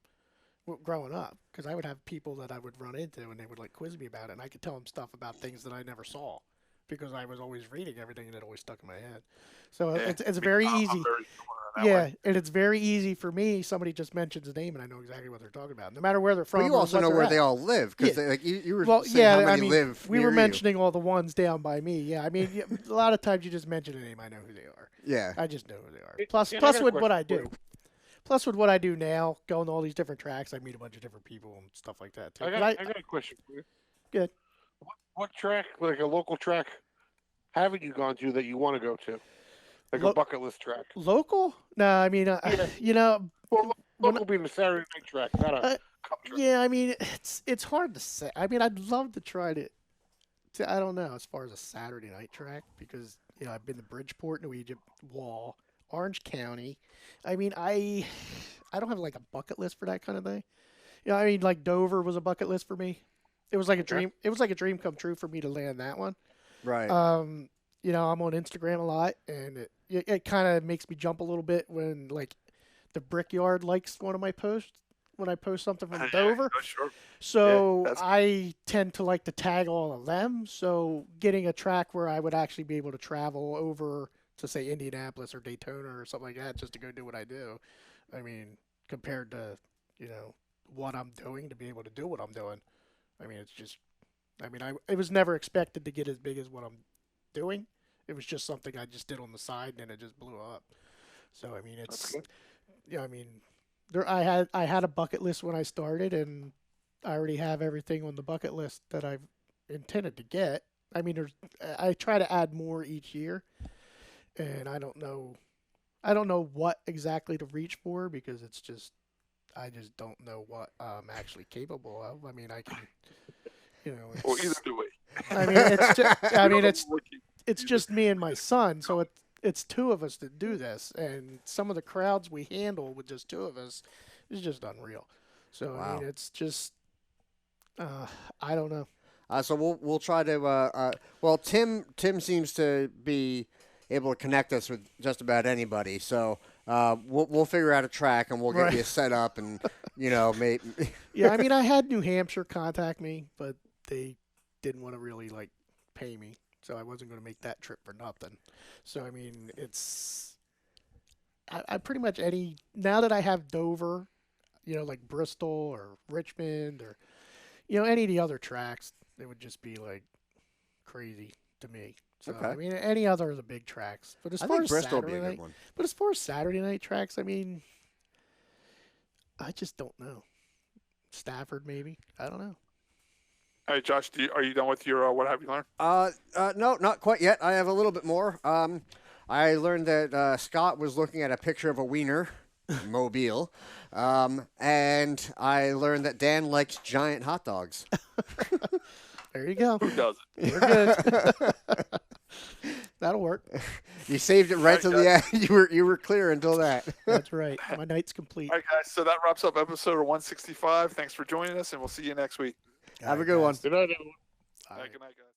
them growing up because I would have people that I would run into, and they would quiz me about it, and I could tell them stuff about things that I never saw because I was always reading everything, and it always stuck in my head. So it's very easy. Yeah, and it's very easy for me. Somebody just mentions a name, and I know exactly what they're talking about, no matter where they're from. But you also know where they all live, because you were saying how many live we near were mentioning all the ones down by me. Yeah, I mean, a lot of times you just mention a name, I know who they are. Yeah, I just know who they are. Plus with what I do. Plus with what I do now, going to all these different tracks, I meet a bunch of different people and stuff like that too. I got a question for you. Good. What track, like a local track, haven't you gone to that you want to go to? Like a bucket list track. Local? No, I mean, Well, local being a Saturday night track, not a cup track. Yeah, I mean, it's hard to say. I mean, I'd love to try to I don't know, as far as a Saturday night track, because, I've been to Bridgeport, New Egypt, Wall, Orange County. I mean, I don't have, a bucket list for that kind of thing. I mean, Dover was a bucket list for me. It was like a dream. It was like a dream come true for me to land that one. Right. I'm on Instagram a lot, and it kind of makes me jump a little bit when the Brickyard likes one of my posts when I post something from Dover. Sure. So I tend to to tag all of them. So getting a track where I would actually be able to travel over to say Indianapolis or Daytona or something like that just to go do what I do. I mean, compared to what I'm doing to be able to do what I'm doing. I mean, it's just. I mean, it was never expected to get as big as what I'm doing. It was just something I just did on the side, and then it just blew up. So I mean, it's I mean, I had a bucket list when I started, and I already have everything on the bucket list that I've intended to get. I mean, I try to add more each year, and I don't know what exactly to reach for because I just don't know what I'm actually capable of. I mean, I can, Well, either way. I mean, it's just, it's just me and my son, so it's two of us that do this, and some of the crowds we handle with just two of us is just unreal. So Wow. I mean, it's just I don't know. So we'll try to. Well, Tim seems to be able to connect us with just about anybody. So we'll figure out a track and we'll get you set up and maybe. Yeah, I mean, I had New Hampshire contact me, but they didn't want to really like pay me, so I wasn't going to make that trip for nothing. So I mean, it's I pretty much now that I have Dover, like Bristol or Richmond or any of the other tracks, it would just be like crazy to me. So Okay. I mean, any other of the big tracks, but as I far think as Bristol would be Saturday a night, good one. but as far as Saturday night tracks, I mean, I just don't know. Stafford, maybe. I don't know. All right, Josh, are you done with your what have you learned? No, not quite yet. I have a little bit more. I learned that Scott was looking at a picture of a wiener, Mobile, and I learned that Dan likes giant hot dogs. There you go. Who doesn't? We're good. That'll work. You saved it right to the end. You were clear until that. That's right. My night's complete. All right, guys. So that wraps up episode 165. Thanks for joining us, and we'll see you next week. Have a good one. Good night, everyone. All right, good night, guys.